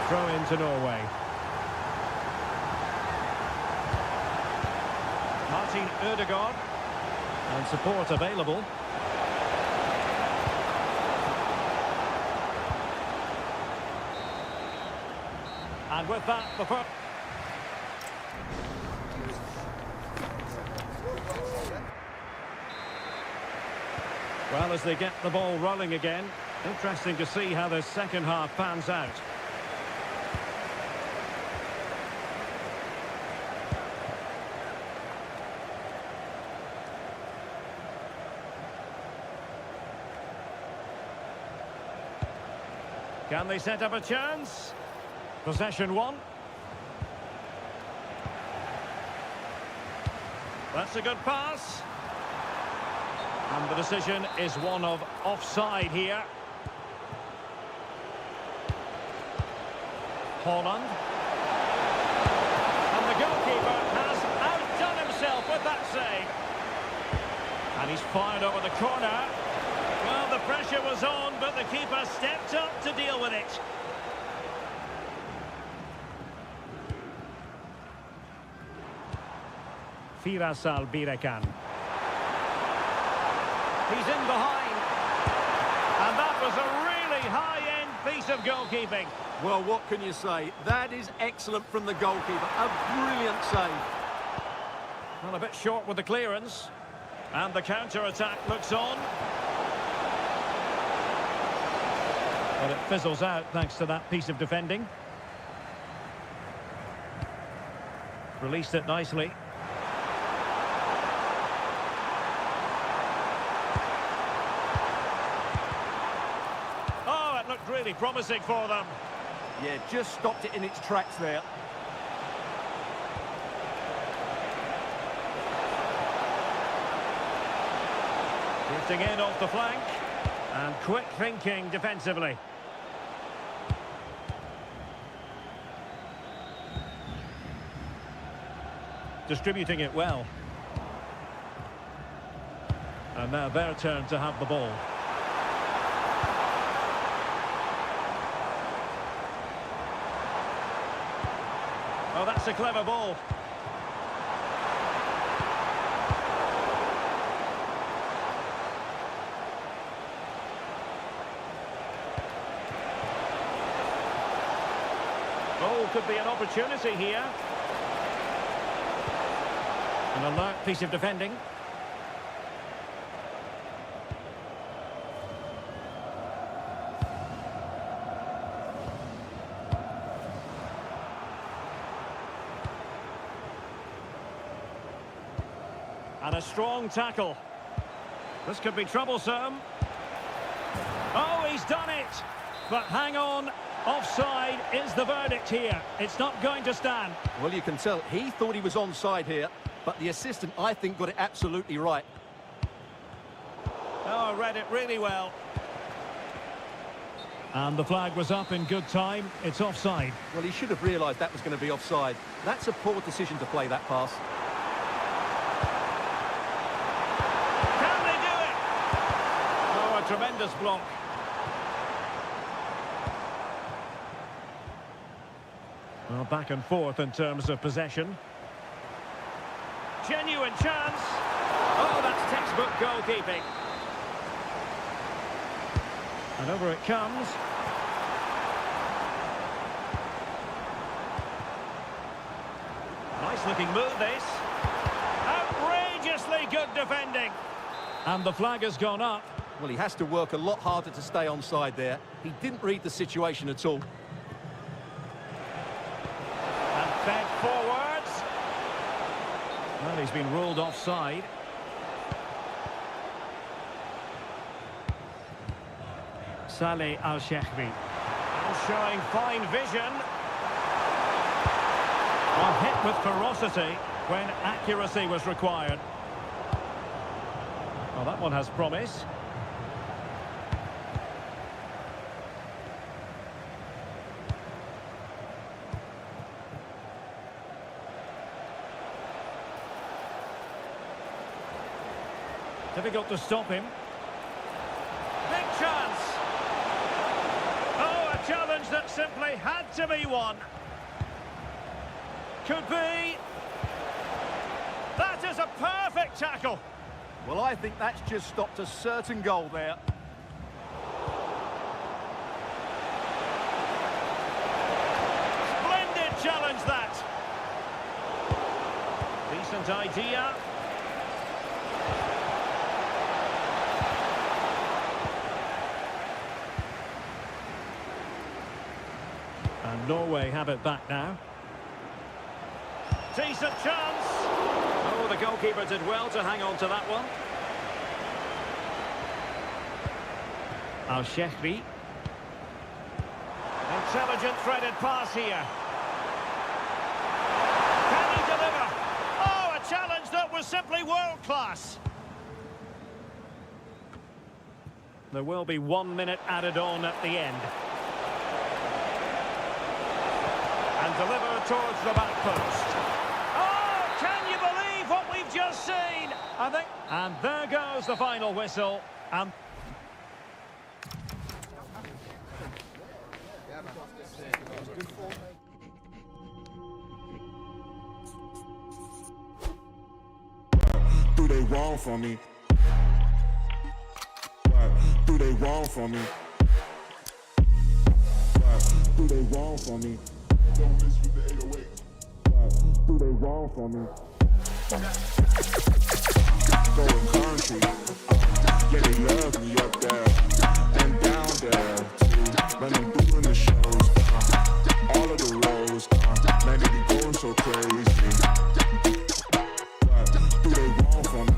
S4: Throw into Norway. Martin Ødegaard. And support available. And with that, the first... Well, as they get the ball rolling again, interesting to see how the second half pans out. Can they set up a chance? Possession 1. That's a good pass. And the decision is one of offside here. Holland. And the goalkeeper has outdone himself with that save. And he's fired over the corner. Well, the pressure was on, but the keeper stepped up to deal with it. Firasal Birekan. He's in behind. And that was a really high-end piece of goalkeeping.
S2: Well, what can you say? That is excellent from the goalkeeper. A brilliant save.
S4: Well, a bit short with the clearance. And the counter-attack looks on. But it fizzles out thanks to that piece of defending. Released it nicely. Oh, it looked really promising for them.
S2: Yeah, just stopped it in its tracks there.
S4: Drifting in off the flank. And quick thinking defensively. Distributing it well. And now their turn to have the ball. Oh, that's a clever ball. Oh, could be an opportunity here. An alert piece of defending. And a strong tackle. This could be troublesome. Oh, he's done it! But hang on. Offside is the verdict here. It's not going to stand.
S2: Well, you can tell he thought he was onside here, but the assistant, I think, got it absolutely right.
S4: Oh, read it really well. And the flag was up in good time. It's offside.
S2: Well, he should have realised that was going to be offside. That's a poor decision to play that pass.
S4: Can they do it? Oh, a tremendous block. Well, back and forth in terms of possession. Genuine chance. Oh, that's textbook goalkeeping. And over it comes. Nice looking move, this. Outrageously good defending. And the flag has gone up.
S2: Well, he has to work a lot harder to stay onside there. He didn't read the situation at all.
S4: Fed forwards. Well, he's been ruled offside. Saleh Al-Shehri. Showing fine vision. Well, hit with ferocity when accuracy was required. Well, that one has promise. Difficult to stop him. Big chance. Oh, a challenge that simply had to be won. Could be. That is a perfect tackle.
S2: Well, I think that's just stopped a certain goal there.
S4: Splendid challenge, that. Decent idea. And Norway have it back now. Decent chance. Oh, the goalkeeper did well to hang on to that one. Al-Shehri. Intelligent threaded pass here. Can he deliver? Oh, a challenge that was simply world-class. There will be 1 minute added on at the end. And delivered towards the back post. Oh, can you believe what we've just seen? And there goes the final whistle. And
S5: do they wrong for me? What do they wrong for me? What do they wrong for me? Don't miss with the 808. What do they wrong for me? Going country, yeah, they love me up there and down there too. When I'm doing the shows, all of the roads, man, they be going so crazy. What do they wrong for me?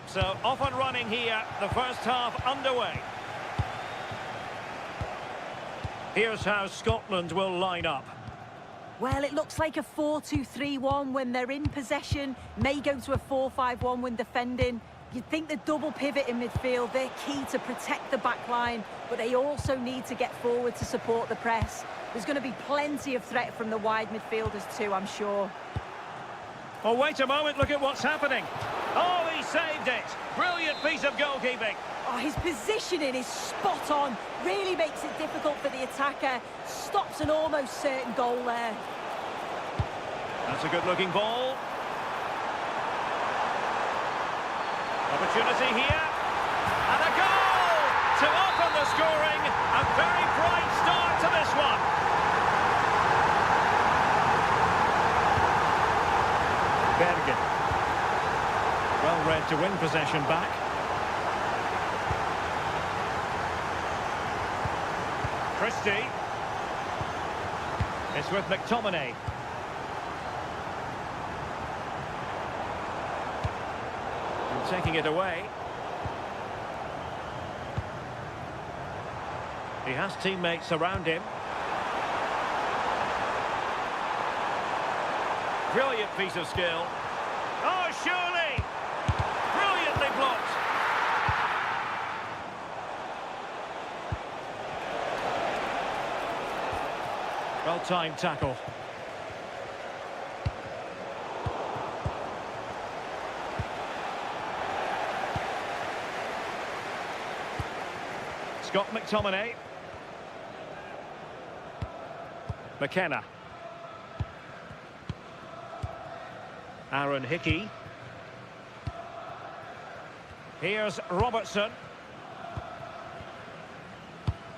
S4: So off and running here, the first half underway. Here's how Scotland will line up.
S3: Well, it looks like a 4-2-3-1 when they're in possession. May go to a 4-5-1 when defending. You'd think the double pivot in midfield, they're key to protect the back line, but they also need to get forward to support the press. There's going to be plenty of threat from the wide midfielders too, I'm sure.
S4: Oh, wait a moment, look at what's happening. Oh, he saved it. Brilliant piece of goalkeeping.
S3: Oh, his positioning is spot on. Really makes it difficult for the attacker. Stops an almost certain goal there.
S4: That's a good-looking ball. Opportunity here. And a goal to open the scoring. A very bright start to this one. Bergen. Well read to win possession back. Christie. It's with McTominay. And taking it away. He has teammates around him. Brilliant piece of skill. Oh, surely! Brilliantly blocked. Well-timed tackle. Scott McTominay. McKenna. Aaron Hickey. Here's Robertson.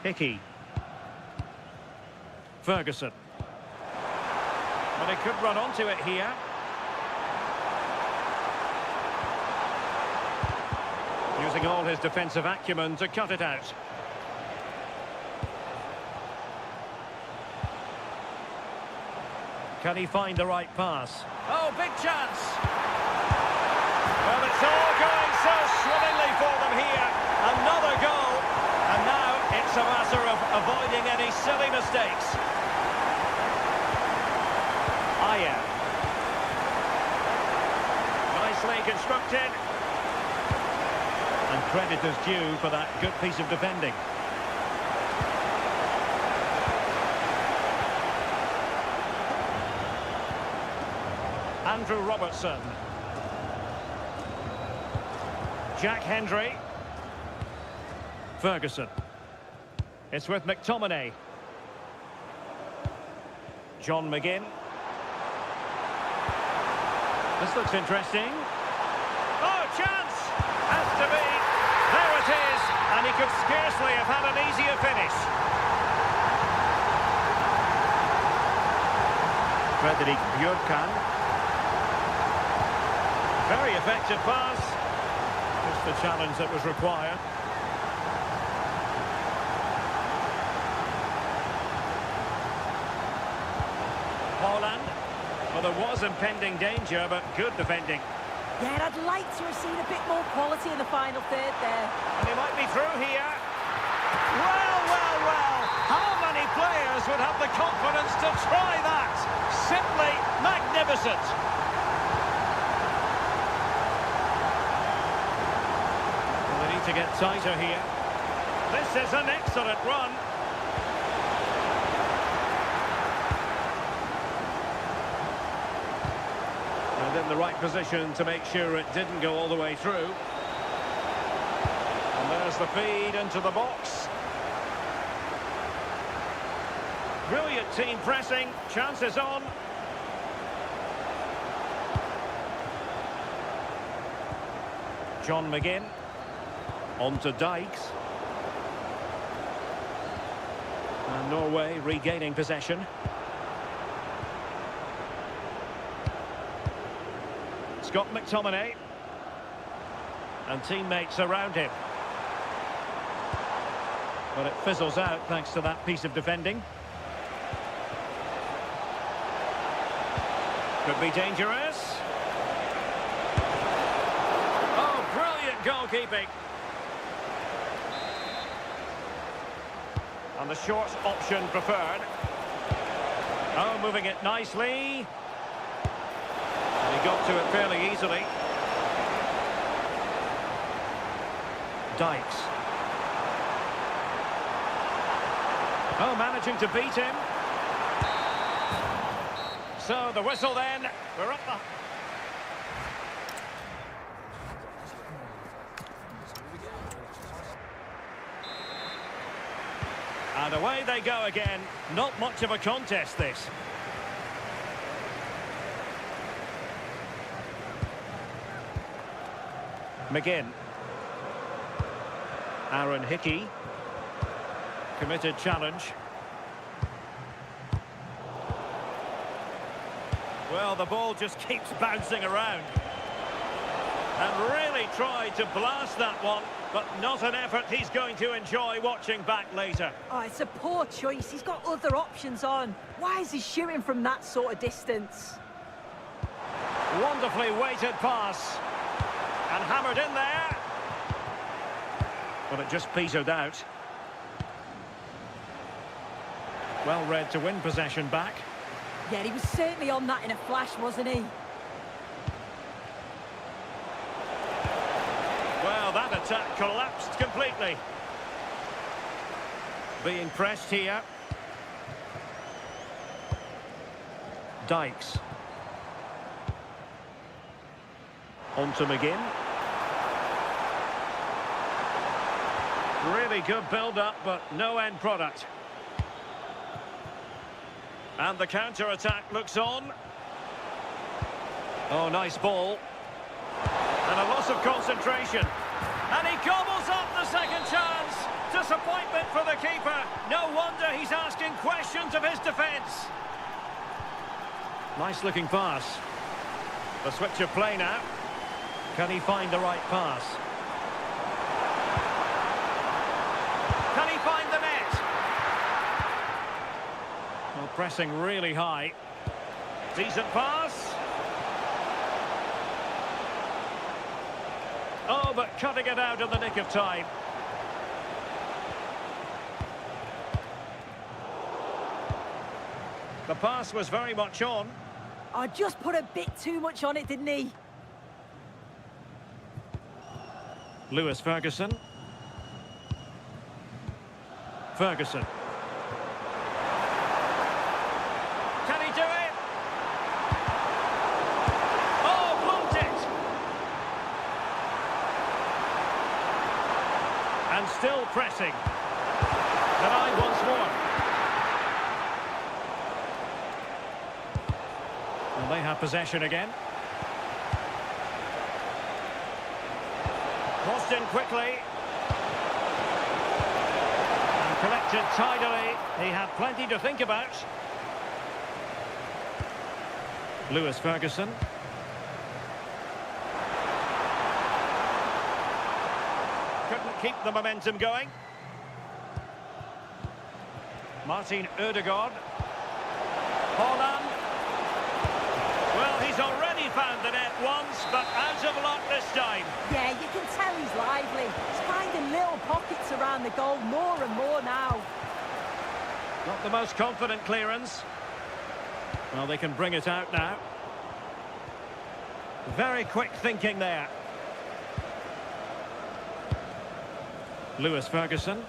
S4: Hickey. Ferguson. But he could run onto it here. Using all his defensive acumen to cut it out. Can he find the right pass? Oh, big chance! Well, it's all going so swimmingly for them here. Another goal. And now it's a matter of avoiding any silly mistakes. Aya. Nicely constructed. And credit is due for that good piece of defending. Andrew Robertson. Jack Hendry. Ferguson. It's with McTominay. John McGinn. This looks interesting. Oh, chance! Has to be. There it is. And he could scarcely have had an easier finish. Frederick Björkan. Very effective pass. Just the challenge that was required. Holland. Well, there was impending danger, but good defending.
S3: Yeah, I'd like to have seen a bit more quality in the final third there.
S4: And he might be through here. Well, well, well. How many players would have the confidence to try that? Simply magnificent. To get tighter here. This is an excellent run. And in the right position to make sure it didn't go all the way through. And there's the feed into the box. Brilliant team pressing. Chances on. John McGinn. On to Dykes. And Norway regaining possession. Scott McTominay. And teammates around him. But it fizzles out thanks to that piece of defending. Could be dangerous. Oh, brilliant goalkeeping. And the short option preferred. Oh, moving it nicely. And he got to it fairly easily. Dykes. Oh, managing to beat him. So the whistle then. We're up the... And away they go again. Not much of a contest, this. McGinn. Aaron Hickey. Committed challenge. Well, the ball just keeps bouncing around. And really tried to blast that one, but not an effort he's going to enjoy watching back later.
S3: Oh, it's a poor choice. He's got other options on. Why is he shooting from that sort of distance?
S4: Wonderfully weighted pass. And hammered in there. But it just petered out. Well read to win possession back.
S3: Yeah, he was certainly on that in a flash, wasn't he?
S4: Well, that attack collapsed completely. Being pressed here. Dykes. On to McGinn. Really good build-up, but no end product. And the counter-attack looks on. Oh, nice ball. And a loss of concentration. And he gobbles up the second chance. Disappointment for the keeper. No wonder he's asking questions of his defence. Nice-looking pass. The switch of play now. Can he find the right pass? pressing really high. Decent pass. Oh, but cutting it out in the nick of time. The pass was very much on.
S3: I just put a bit too much on it, didn't he?
S4: Lewis Ferguson. Ferguson. Can he do it? Oh, blocked it! And still pressing. Denied once more. Well, they have possession again. Crossed in quickly. And collected tidily. He had plenty to think about. Lewis Ferguson. Couldn't keep the momentum going. Martin Ødegaard. Haaland. Well, he's already found the net once, but out of luck this time.
S3: Yeah, you can tell he's lively. He's finding little pockets around the goal more and more now.
S4: Not the most confident clearance. Well, they can bring it out now. Very quick thinking there. Lewis Ferguson.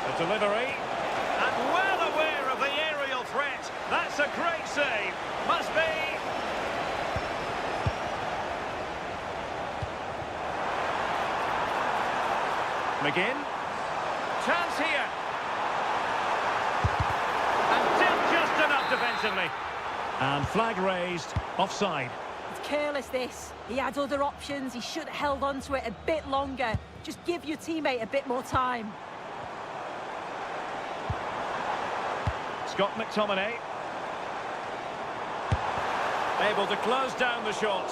S4: The delivery. And well aware of the aerial threat. That's a great save. Must be. McGinn. Chance here. And did just enough defensively. And flag raised, offside.
S3: It's careless, this. He had other options. He should have held on to it a bit longer. Just give your teammate a bit more time.
S4: Scott McTominay. Able to close down the shot.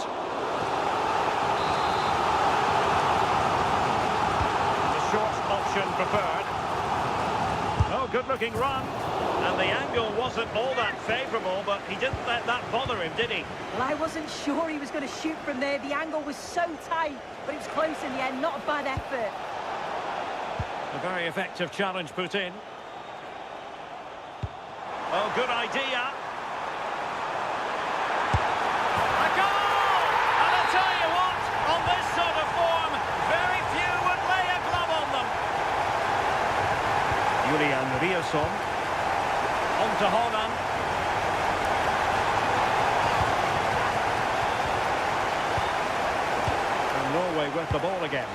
S4: The short option preferred. Oh, good-looking run. And the angle wasn't all that favourable, but he didn't let that bother him, did he?
S3: Well, I wasn't sure he was going to shoot from there. The angle was so tight, but it was close in the end. Not a bad effort.
S4: A very effective challenge put in. Oh, good idea. A goal! And I tell you what, on this sort of form, very few would lay a glove on them. Julian Riasson. On to Haaland. And Norway with the ball again.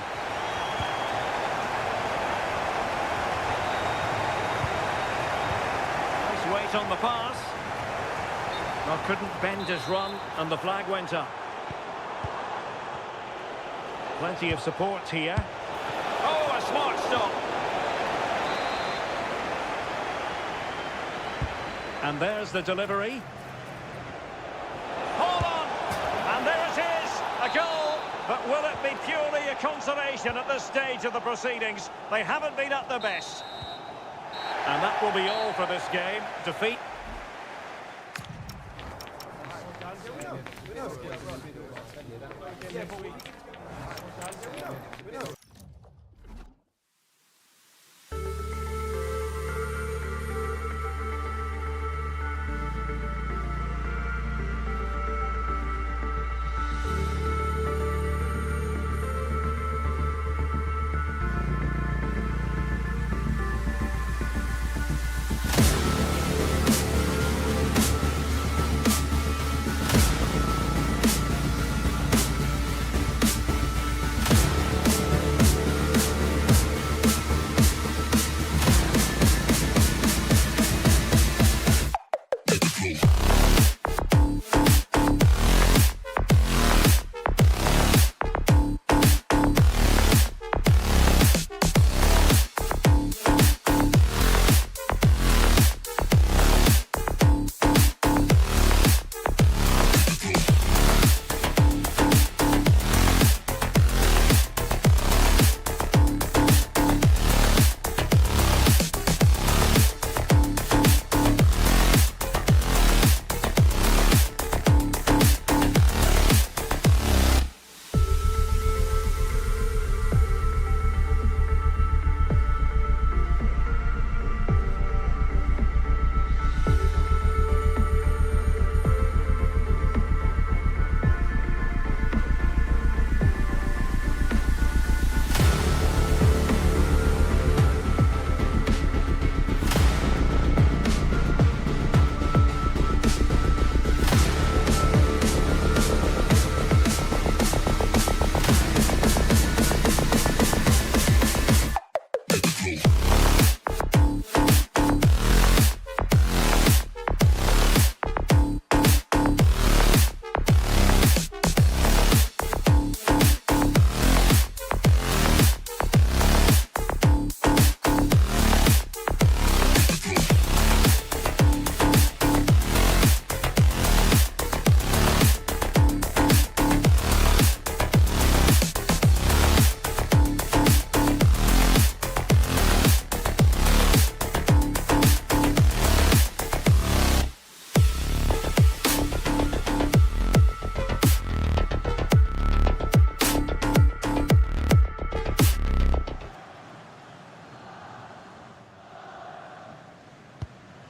S4: Nice weight on the pass. Well, couldn't bend his run, and the flag went up. Plenty of support here. Oh, a smart stop. And there's the delivery. Hold on! And there it is, a goal. But will it be purely a consolation at this stage of the proceedings? They haven't been at their best. And that will be all for this game. Defeat.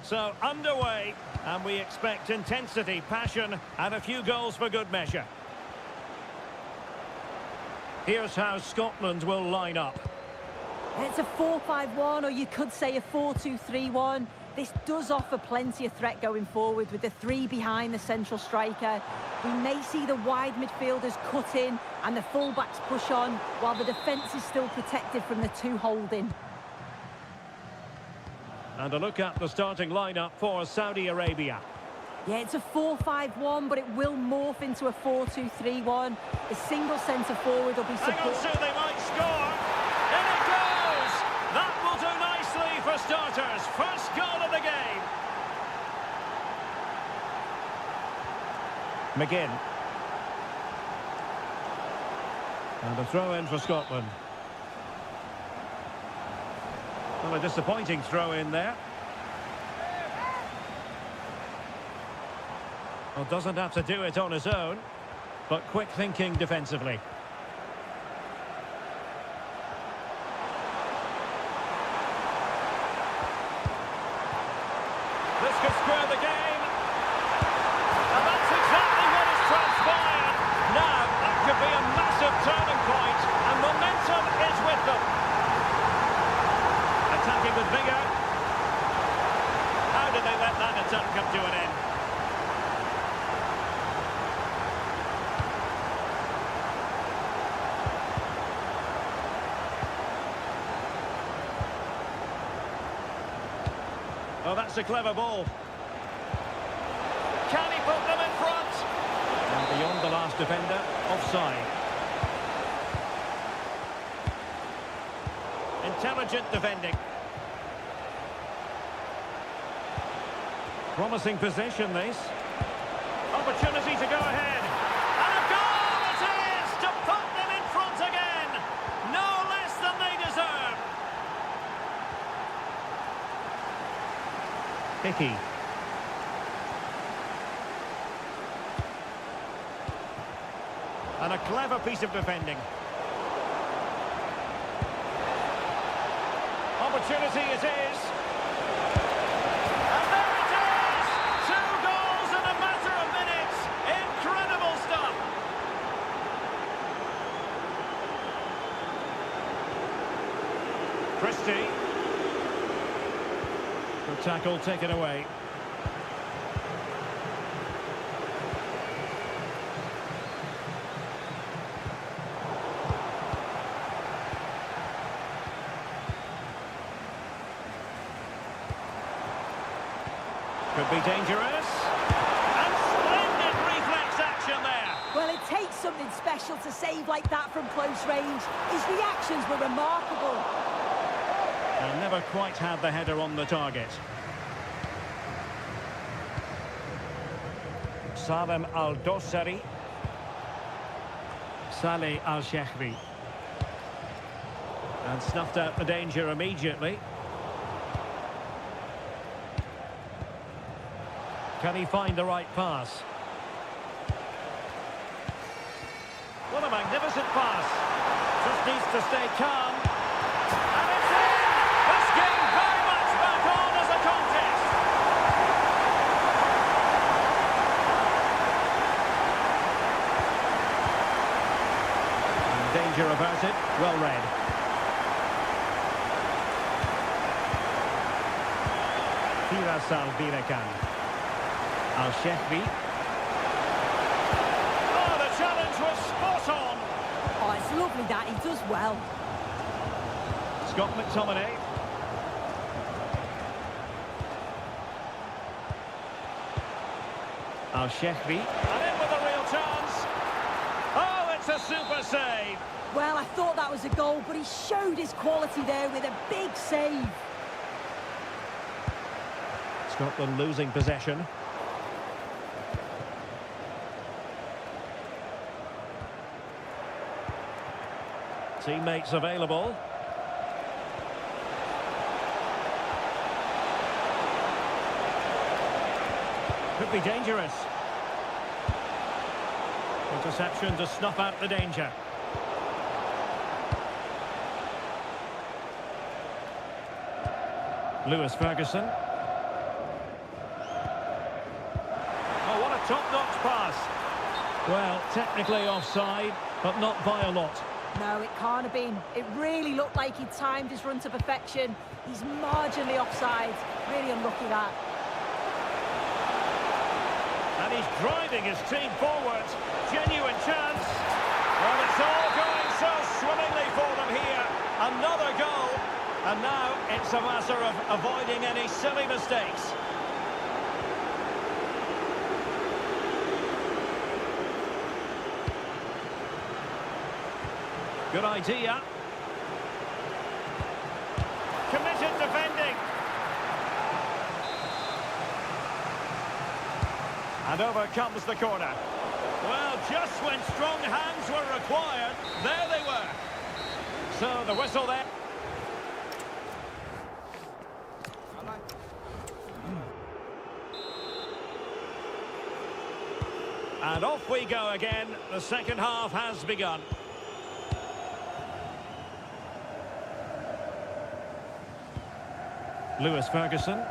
S4: So, underway, and we expect intensity, passion, and a few goals for good measure. Here's how Scotland will line up.
S3: It's a 4-5-1, or you could say a 4-2-3-1. This does offer plenty of threat going forward with the three behind the central striker. We may see the wide midfielders cut in and the fullbacks push on, while the defence is still protected from the two holding.
S4: And a look at the starting lineup for Saudi Arabia.
S3: Yeah, it's a 4-5-1, but it will morph into a 4-2-3-1. The single centre forward will be
S4: Hang on,
S3: supported.
S4: Sue, they might score. In it goes! That will do nicely for starters. First goal of the game. McGinn. And a throw in for Scotland. Well, a disappointing throw in there. Well, doesn't have to do it on his own, but quick thinking defensively. This could square the game. And that's exactly what has transpired. Now, that could be a massive turning point, and momentum is with them. Attacking with vigour. How did they let that attack come to an end? Oh, that's a clever ball. Can he put them in front? And beyond the last defender, offside. Intelligent defending. Promising position, this. Opportunity to go ahead. And a goal it is to put them in front again. No less than they deserve. Hickey. And a clever piece of defending. Opportunity it is. And there it is! 2 goals in a matter of minutes. Incredible stuff. Christie. The tackle taken away. Could be dangerous. And splendid reflex action there.
S3: Well, it takes something special to save like that from close range. His reactions were remarkable.
S4: And never quite had the header on the target. Salem Al-Dossari. Saleh Al-Shehri. And snuffed out the danger immediately. Can he find the right pass? What a magnificent pass. Just needs to stay calm. And it's in! This game very much back on as a contest. And danger averted. Well read. Firas Al-Birakan. Al-Shehri. Oh, the challenge was spot on.
S3: Oh, it's lovely that. He does well.
S4: Scott McTominay. Al-Shehri. And in with a real chance. Oh, it's a super save.
S3: Well, I thought that was a goal, but he showed his quality there with a big save.
S4: Scotland losing possession. Teammates available. Could be dangerous. Interception to snuff out the danger. Lewis Ferguson. Top-notch pass. Well, technically offside, but not by a lot.
S3: No, it can't have been. It really looked like he timed his run to perfection. He's marginally offside. Really unlucky that.
S4: And he's driving his team forward. Genuine chance. Well, it's all going so swimmingly for them here. Another goal. And now it's a matter of avoiding any silly mistakes. Good idea. Committed defending. And over comes the corner. Well, just when strong hands were required, there they were. So the whistle there. And off we go again. The second half has begun. Lewis Ferguson.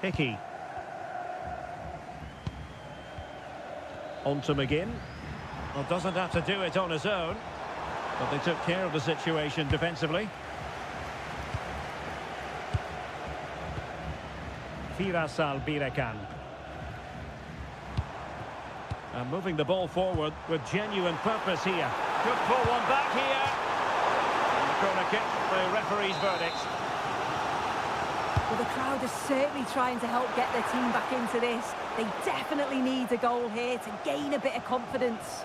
S4: Hickey. On to McGinn. Well, doesn't have to do it on his own, but they took care of the situation defensively. Firasal Birekan. And moving the ball forward with genuine purpose here. Could pull one back here. Corner kick, the referee's verdict.
S3: Well, the crowd is certainly trying to help get their team back into this. They definitely need a goal here to gain a bit of confidence.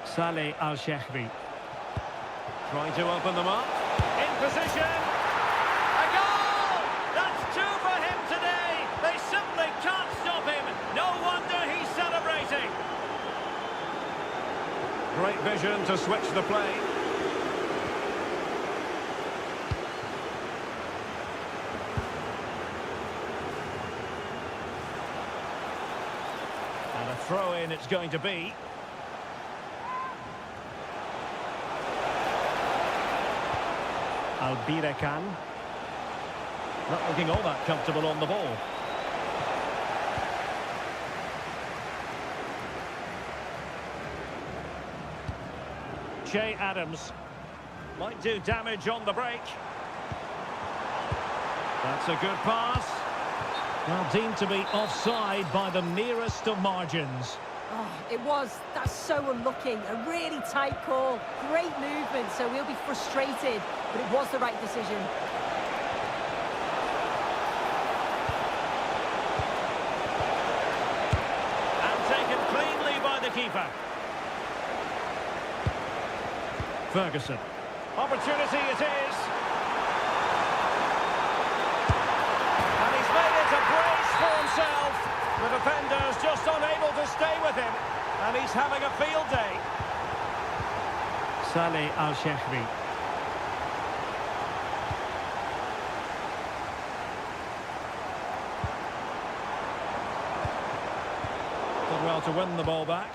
S4: Saleh Al-Shehri. Trying to open them up. In position. A goal! That's two for him today. They simply can't stop him. No wonder he's celebrating. Great vision to switch the play. And a throw-in it's going to be. Al-Birekan. Not looking all that comfortable on the ball. Che Adams might do damage on the break. That's a good pass. Well, deemed to be offside by the nearest of margins.
S3: Oh, it was. That's so unlucky. A really tight call. Great movement, so we'll be frustrated. But it was the right decision.
S4: And taken cleanly by the keeper. Ferguson. Opportunity it is. And he's made it a brace for himself. The defender's just unable to stay with him. And he's having a field day. Saleh Al-Shehri. Did well to win the ball back.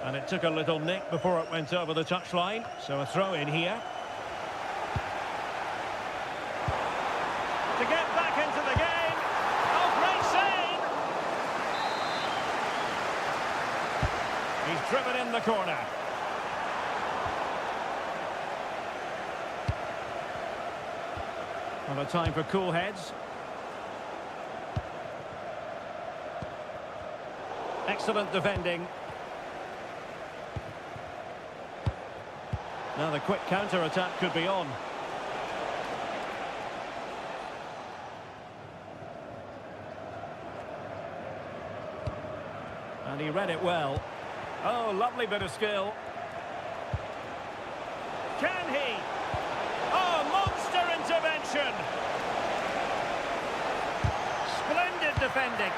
S4: And it took a little nick before it went over the touchline. So a throw in here. To get back into the game. Oh, great save! He's driven in the corner. Well, a time for cool heads. Excellent defending. Now the quick counter-attack could be on. And he read it well. Oh, lovely bit of skill. Can he? Oh, monster intervention! Splendid defending.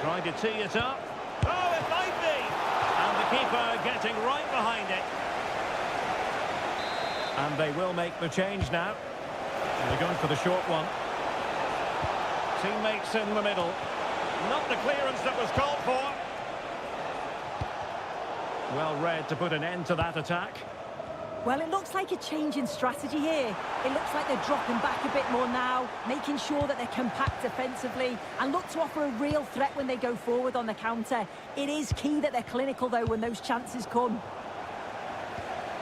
S4: Trying to tee it up. Oh, it might be! And the keeper getting right behind it. And they will make the change now. And they're going for the short one. Teammates in the middle. Not the clearance that was called for. Well read to put an end to that attack.
S3: Well, it looks like a change in strategy here. It looks like they're dropping back a bit more now, making sure that they're compact defensively and look to offer a real threat when they go forward on the counter. It is key that they're clinical, though, when those chances come.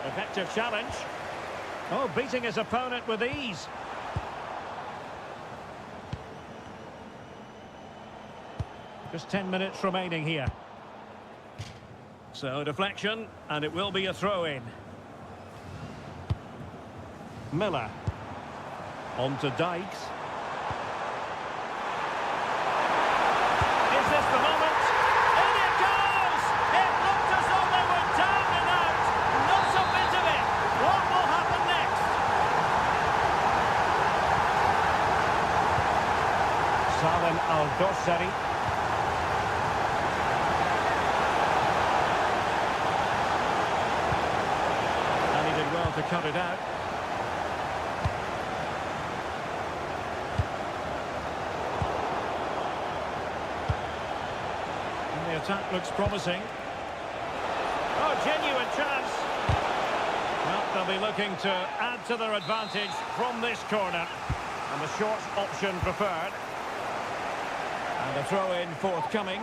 S4: Effective challenge. Oh, beating his opponent with ease. Just 10 minutes remaining here. So, deflection, and it will be a throw-in. Miller. On to Dykes. Is this the moment? In it goes! It looked as though they were down and out. Not a bit of it. What will happen next? Salim Al-Dossari. And he did well to cut it out. The attack looks promising. Oh, genuine chance. Well, they'll be looking to add to their advantage from this corner. And the short option preferred. And a throw-in forthcoming.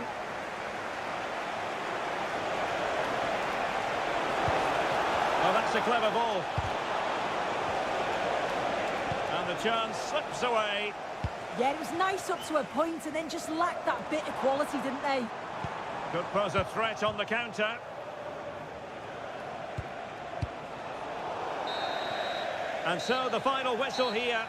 S4: Oh, that's a clever ball. And the chance slips away.
S3: Yeah, it was nice up to a point and then just lacked that bit of quality, didn't they?
S4: Could pose a threat on the counter. And so the final whistle here.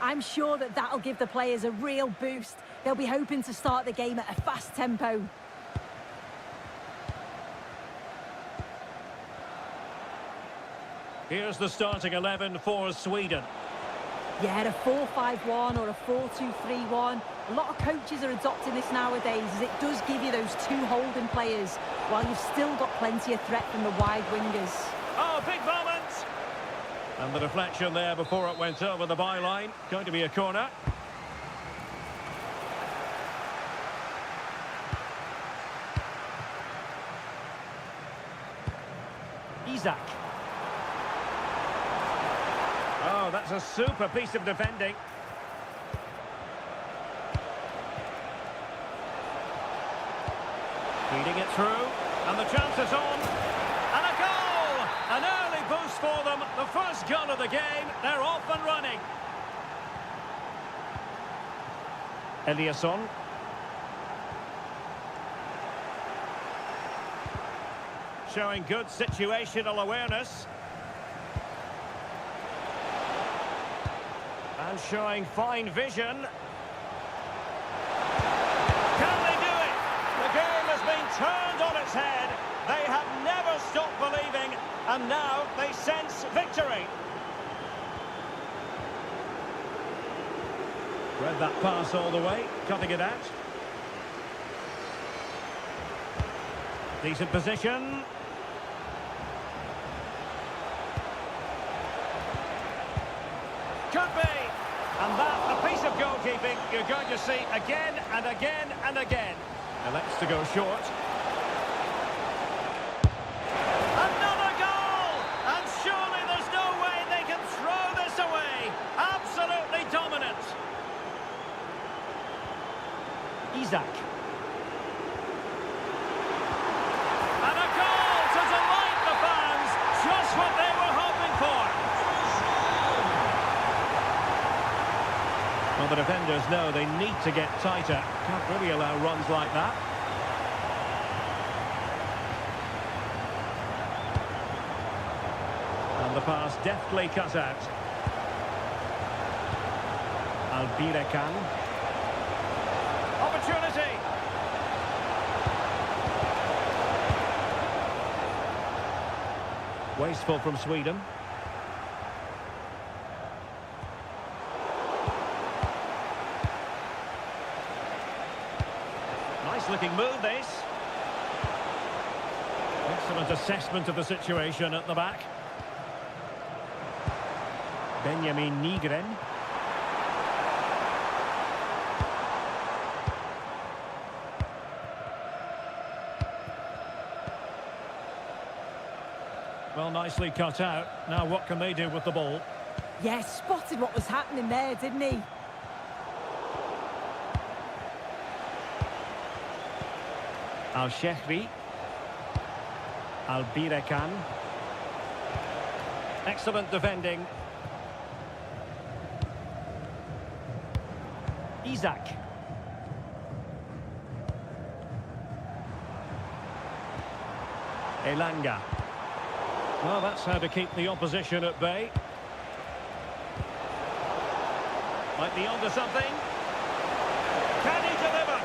S3: I'm sure that that'll give the players a real boost. They'll be hoping to start the game at a fast tempo.
S4: Here's the starting 11 for Sweden.
S3: Yeah, a 4-5-1 or a 4-2-3-1. A lot of coaches are adopting this nowadays, as it does give you those two holding players, while you've still got plenty of threat from the wide wingers.
S4: Oh, big moment! And the deflection there before it went over the byline. Going to be a corner. Isak. Oh, that's a super piece of defending. Feeding it through, and the chance is on. And a goal! An early boost for them. The first goal of the game. They're off and running. Eliasson. showing good situational awareness. And showing fine vision. Can they do it? The game has been turned on its head. They have never stopped believing, and now they sense victory. Read that pass all the way, cutting it out. Decent position. Could be. And that, a piece of goalkeeping you're going to see again and again and again. Elects to go short. Another goal! And surely there's no way they can throw this away. Absolutely dominant. Isaac. And a goal to delight the fans. Just what they were hoping for. Well, the defenders know they need to get tighter. Can't really allow runs like that. And the pass deftly cut out. Albirekan. Opportunity. Wasteful from Sweden. Nice looking move, this. Excellent assessment of the situation at the back. Benjamin Nygren. Well, nicely cut out. Now what can they do with the ball?
S3: Yeah, spotted what was happening there, didn't he?
S4: Al-Shehri. Albirekan. Excellent defending. Isaac. Elanga. Well, that's how to keep the opposition at bay. Might be onto something. Can he deliver?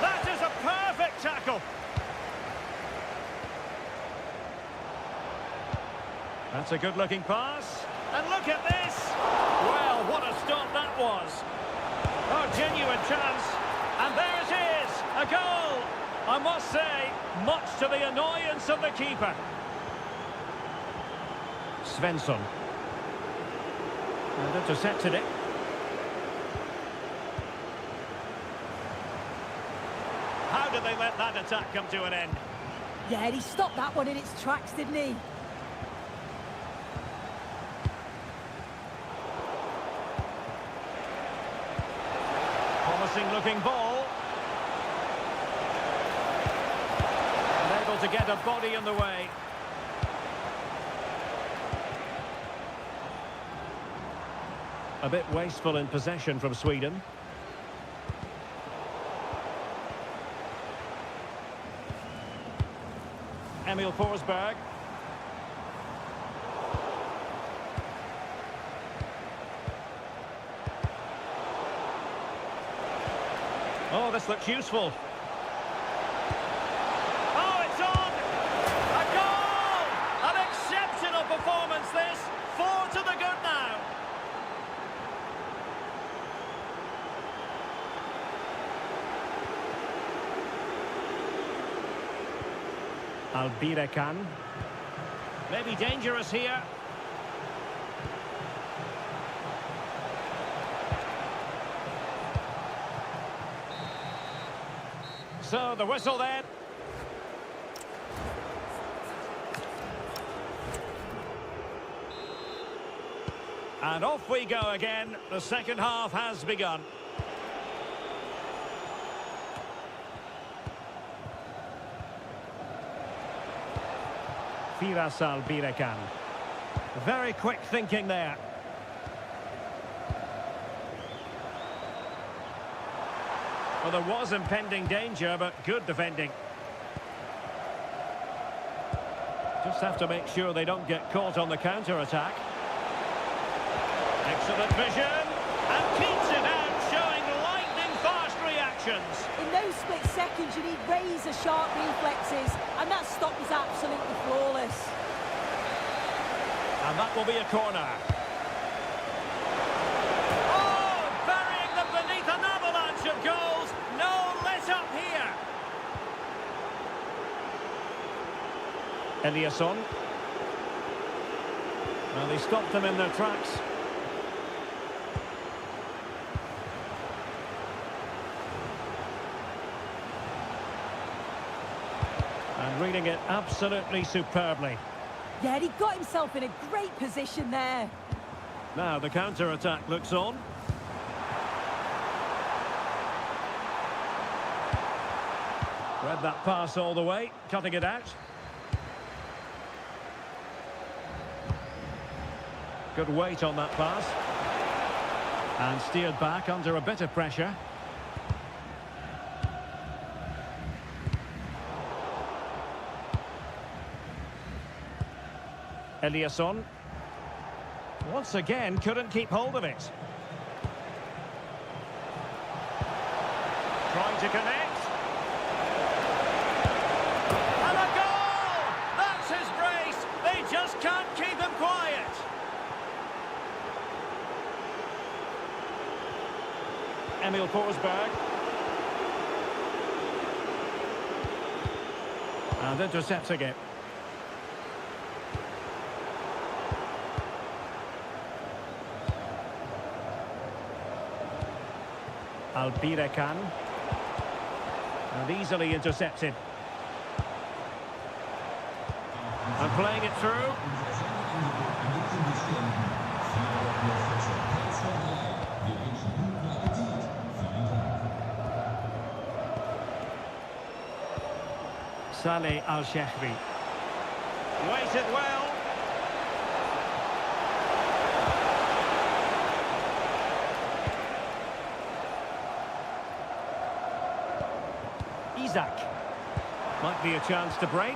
S4: That is a perfect tackle. That's a good-looking pass. And look at this. Well, what a stop that was. Oh, genuine chance. And there it is. A goal. I must say, much to the annoyance of the keeper. Svensson. And intercepted it. How did they let that attack come to an end?
S3: Yeah, he stopped that one in its tracks, didn't he?
S4: Promising looking ball. Unable to get a body in the way. A bit wasteful in possession from Sweden. Emil Forsberg. Oh, this looks useful. Oh, it's on! A goal! An exceptional performance, this. 4 to the good now. Albirekan. Maybe dangerous here. So, the whistle then. And off we go again. The second half has begun. Firas Albirekan. Very quick thinking there. Well, there was impending danger, but good defending. Just have to make sure they don't get caught on the counter-attack. Excellent vision, and keeps it out, showing lightning-fast reactions.
S3: In those split seconds, you need razor-sharp reflexes, and that stop was absolutely flawless.
S4: And that will be a corner. Oh, burying them beneath an avalanche of goals. No let-up here. Eliasson. Well, they stopped them in their tracks. And reading it absolutely superbly.
S3: Yeah, he got himself in a great position there.
S4: Now the counter-attack looks on. Read that pass all the way, cutting it out. Good weight on that pass. And steered back under a bit of pressure. Eliasson. Once again, couldn't keep hold of it. Trying to connect. And a goal! That's his brace. They just can't keep him quiet. Emil Forsberg. And intercepting it. Albirekan. And easily intercepted. And playing it through. Saleh Al-Shehri. Waited well. Isaac. Might be a chance to break.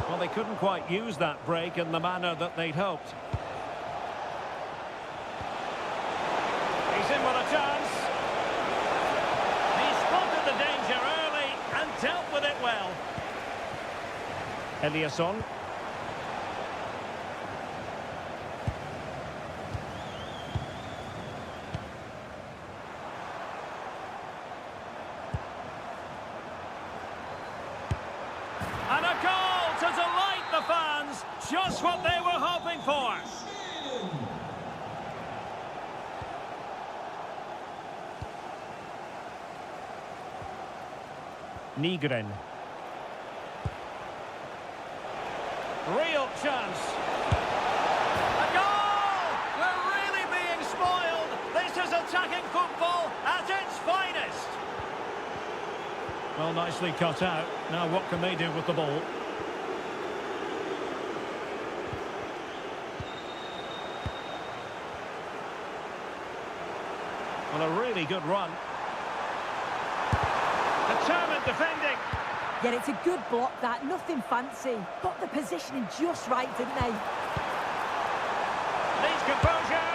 S4: Well, they couldn't quite use that break in the manner that they'd hoped. He's in with a chance. He spotted the danger early and dealt with it well. Eliasson. And a goal to delight the fans. Just what they were hoping for. Nygren. Real chance. A goal! We're really being spoiled. This is attacking football at its finest. Well, nicely cut out. Now what can they do with the ball? Well, a really good run. Determined defending.
S3: Yeah, it's a good block, that. Nothing fancy. Got the positioning just right, didn't they?
S4: Needs composure.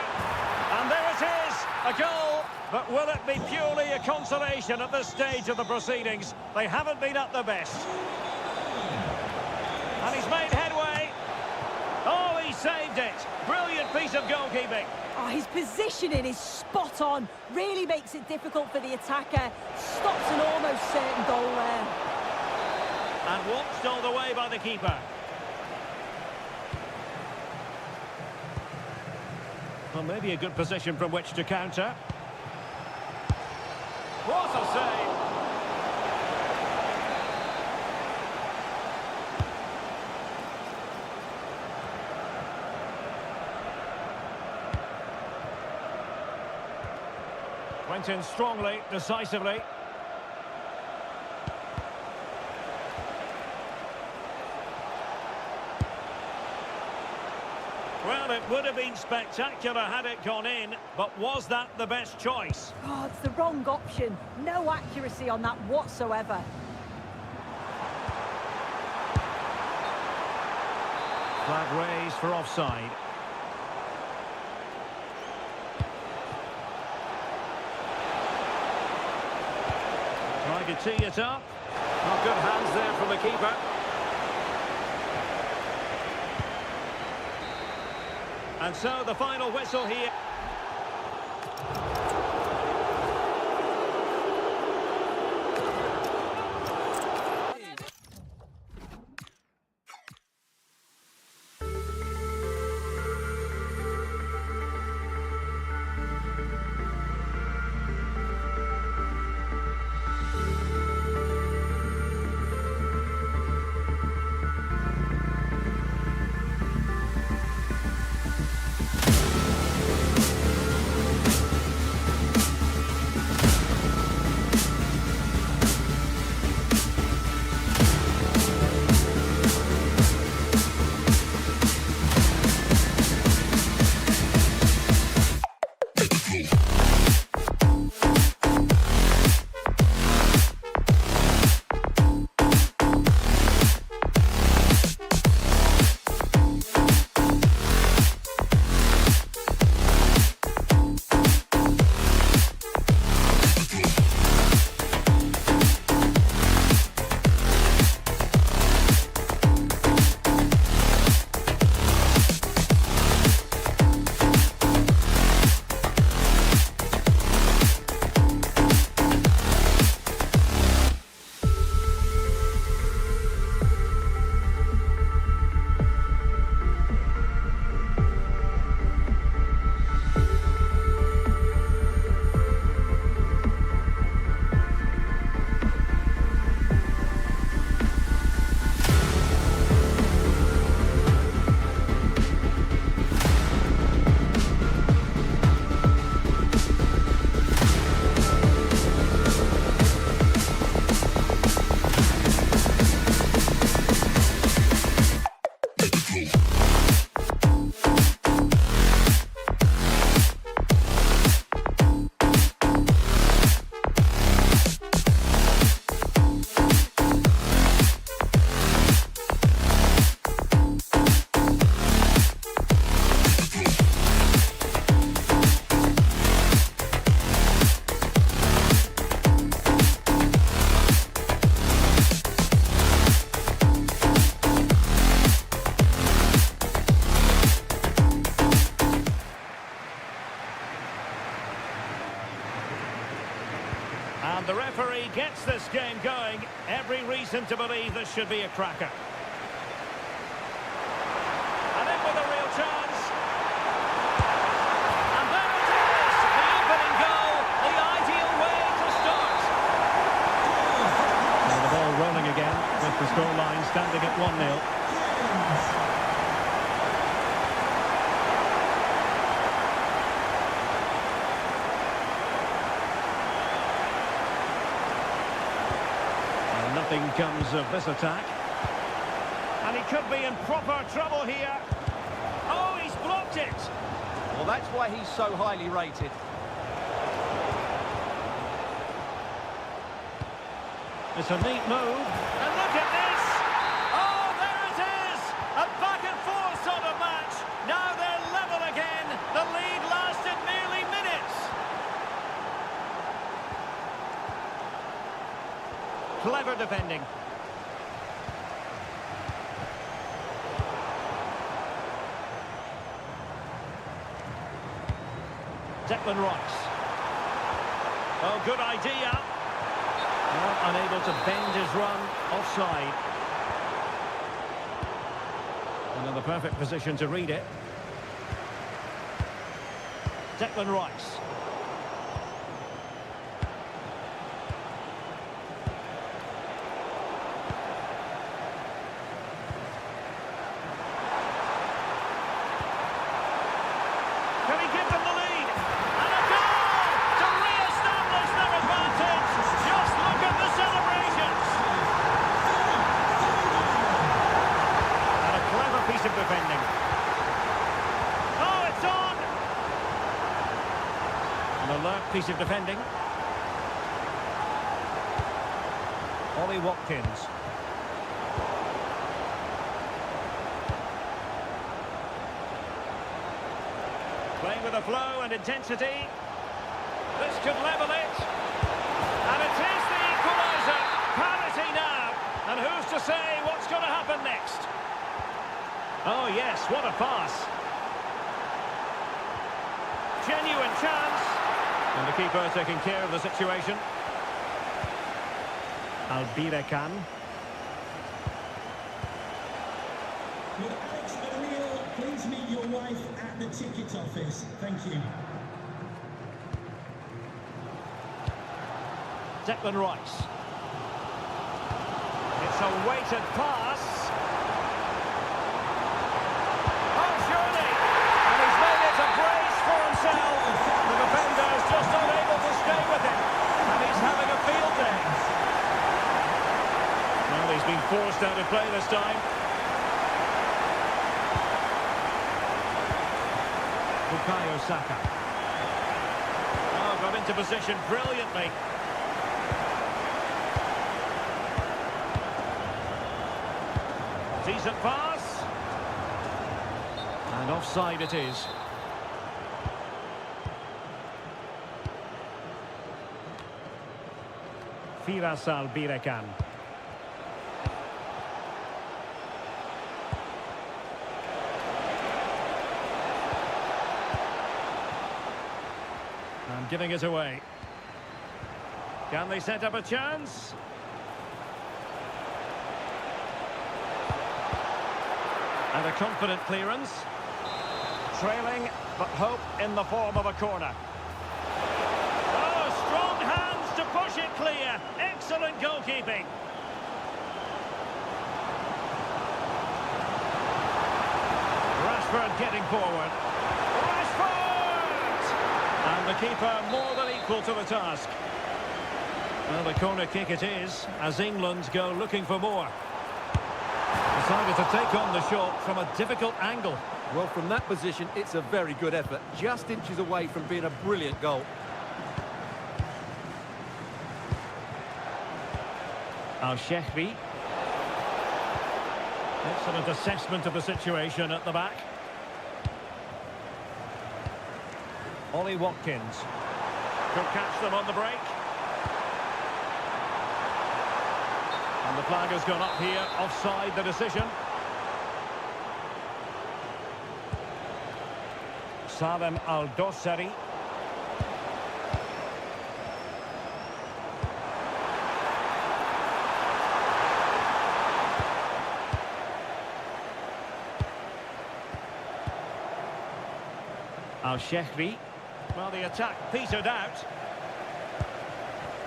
S4: And there it is. A goal. But will it be purely a consolation at this stage of the proceedings? They haven't been at their best. And he's made headway. Oh, he saved it. Brilliant piece of goalkeeping.
S3: Oh, his positioning is spot on. Really makes it difficult for the attacker. Stops an almost certain goal there.
S4: And watched all the way by the keeper. Well, maybe a good position from which to counter. What a save! Went in strongly, decisively. Well, it would have been spectacular had it gone in, but was that the best choice?
S3: Oh, it's the wrong option. No accuracy on that whatsoever.
S4: Flag raised for offside. Trying to tee it up. Oh, good hands there from the keeper. And so the final whistle here. And the referee gets this game going. Every reason to believe this should be a cracker. And in with a real chance. And there it is! The opening goal, the ideal way to start. And the ball rolling again with the scoreline standing at 1-0. Nothing comes of this attack. And he could be in proper trouble here. Oh, he's blocked it.
S2: Well, that's why he's so highly rated.
S4: It's a neat move. And look at this. Oh, there it is. A back and forth sort of match. Now they're level again. The lead lasted merely minutes. Clever defending. Declan Rice. Oh, good idea. Well, unable to bend his run offside. And in the perfect position to read it. Declan Rice. Can he give them the lead? And a goal to re-establish their advantage. Just look at the celebrations. And a clever piece of defending. Oh, it's on. An alert piece of defending. Ollie Watkins. Playing with a flow and intensity. This could level it. And it is the equaliser. Parity now. And who's to say what's going to happen next? Oh yes, what a pass. Genuine chance. And the keeper taking care of the situation. Albirekan.
S6: Would Alex O'Neill please meet your wife at the ticket office? Thank you.
S4: Declan Rice. It's a weighted pass. Oh, surely! And he's made it a brace for himself. The defender is just unable to stay with him. And he's having a field day. Well, he's been forced out of play this time. Bukayo Saka. Oh, got into position brilliantly. Decent pass. And offside it is. Firas Albirekan. And giving it away. Can they set up a chance? And a confident clearance. Trailing, but hope in the form of a corner. Oh, strong hands to push it clear. Excellent goalkeeping. Rashford getting forward. Rashford! And the keeper more than equal to the task. Well, the corner kick it is, as England go looking for more. Decided to take on the shot from a difficult angle.
S2: Well, from that position, it's a very good effort. Just inches away from being a brilliant goal.
S4: Al-Shehri. Excellent assessment of the situation at the back. Ollie Watkins. Could catch them on the break. And the flag has gone up here, offside the decision. Salem Al-Dossari. Al-Shehri. Well, the attack petered out.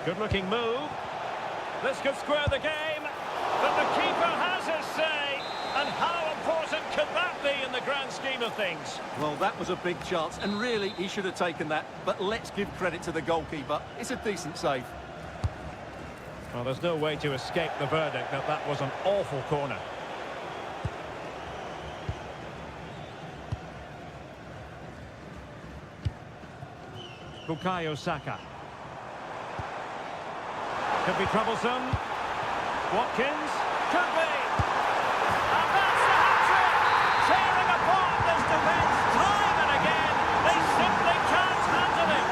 S4: Good looking move. This could square the game, but the keeper has his say. And how important could that be in the grand scheme of things?
S2: Well, that was a big chance, and really, he should have taken that. But let's give credit to the goalkeeper. It's a decent save.
S4: Well, there's no way to escape the verdict that that was an awful corner. Bukayo Saka. Could be troublesome. Watkins. Could be. And that's the hat-trick! Tearing apart this defence time and again. They simply can't handle it.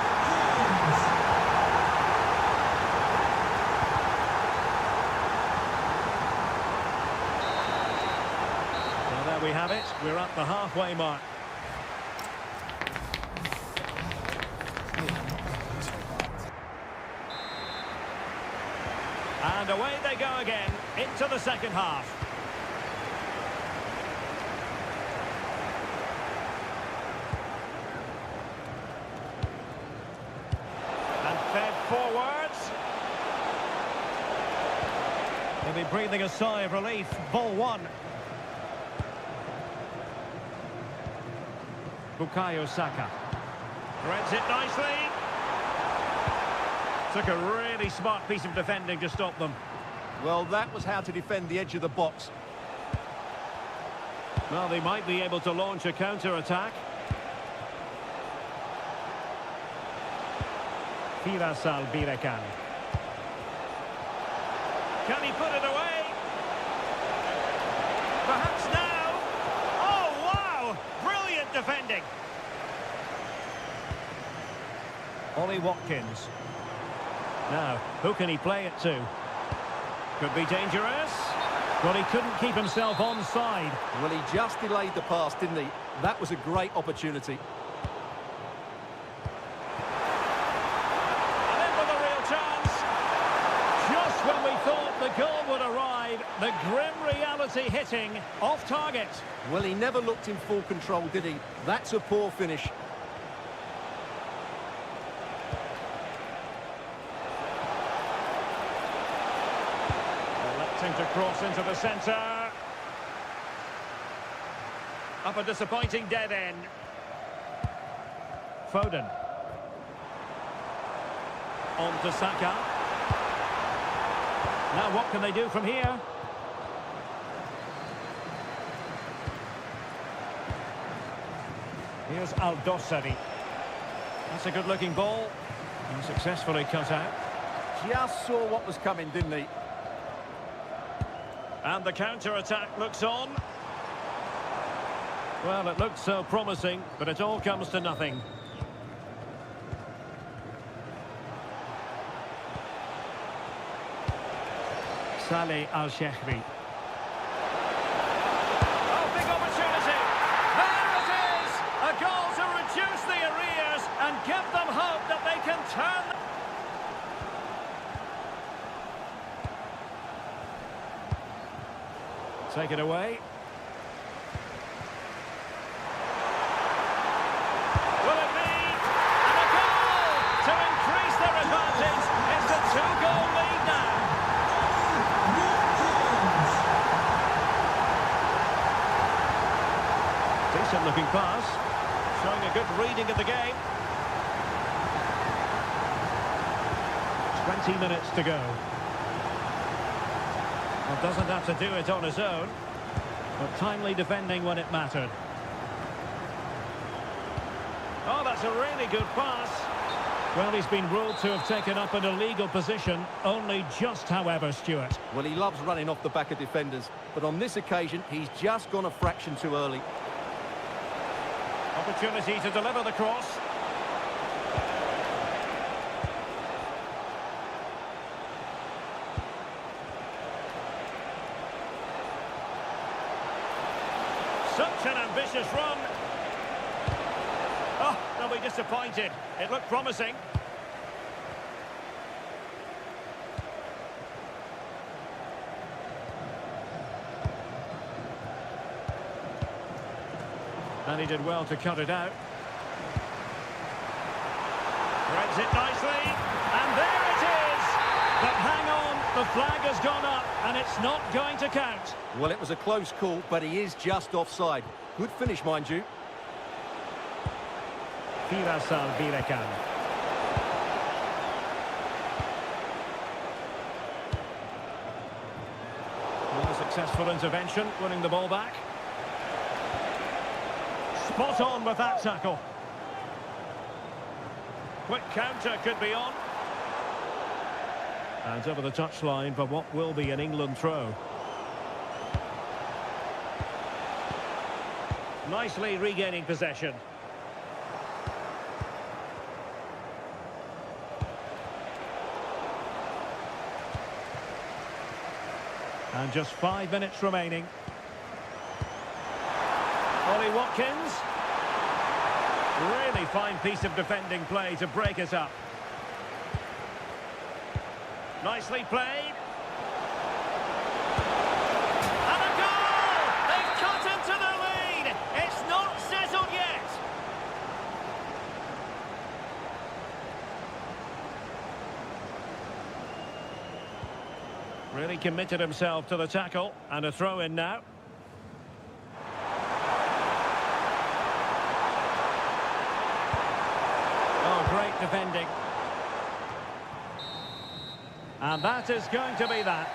S4: Well, there we have it. We're at the halfway mark. And away they go again, into the second half. And fed forwards. They'll be breathing a sigh of relief. Ball one. Bukayo Saka. Threads it nicely. Took a really smart piece of defending to stop them.
S2: Well, that was how to defend the edge of the box.
S4: Well, they might be able to launch a counter-attack. Firas Albirekan. Can he put it away? Perhaps now. Oh, wow! Brilliant defending. Ollie Watkins. Now, who can he play it to? Could be dangerous. Well, he couldn't keep himself onside.
S2: Well, he just delayed the pass, didn't he? That was a great opportunity.
S4: And in with a real chance. Just when we thought the goal would arrive, the grim reality hitting off target.
S2: Well, he never looked in full control, did he? That's a poor finish.
S4: Electing to cross into the centre. Up a disappointing dead end. Foden. On to Saka. Now what can they do from here? Here's Al-Dossari. That's a good-looking ball. And successfully cut out.
S2: Just saw what was coming, didn't he?
S4: And the counter-attack looks on. Well, it looked so promising, but it all comes to nothing. Saleh Al-Shehri. Oh, big opportunity! There it is! A goal to reduce the arrears and give them hope that they can turn... Take it away. Will it be? And a goal to increase their advantage. It's a two-goal lead now. Decent looking pass. Showing a good reading of the game. 20 minutes to go. Well, doesn't have to do it on his own, but timely defending when it mattered. Oh, that's a really good pass. Well, he's been ruled to have taken up an illegal position, only just, however, Stuart.
S2: Well, he loves running off the back of defenders, but on this occasion, he's just gone a fraction too early.
S4: Opportunity to deliver the cross. Such an ambitious run. Oh, they'll be disappointed. It looked promising. And he did well to cut it out. Threads it nicely. And there it is! But hang on, the flag has gone up and it's not going to count.
S2: Well, it was a close call, but he is just offside. Good finish, mind you.
S4: Firasal Birekan. A successful intervention, winning the ball back. Spot on with that tackle. Quick counter could be on. And over the touchline for what will be an England throw. Nicely regaining possession. And just 5 minutes remaining. Ollie Watkins. Really fine piece of defending play to break it up. Nicely played. And a goal! They've cut into the lead! It's not settled yet! Really committed himself to the tackle, and a throw-in now. Oh, great defending. And that is going to be that.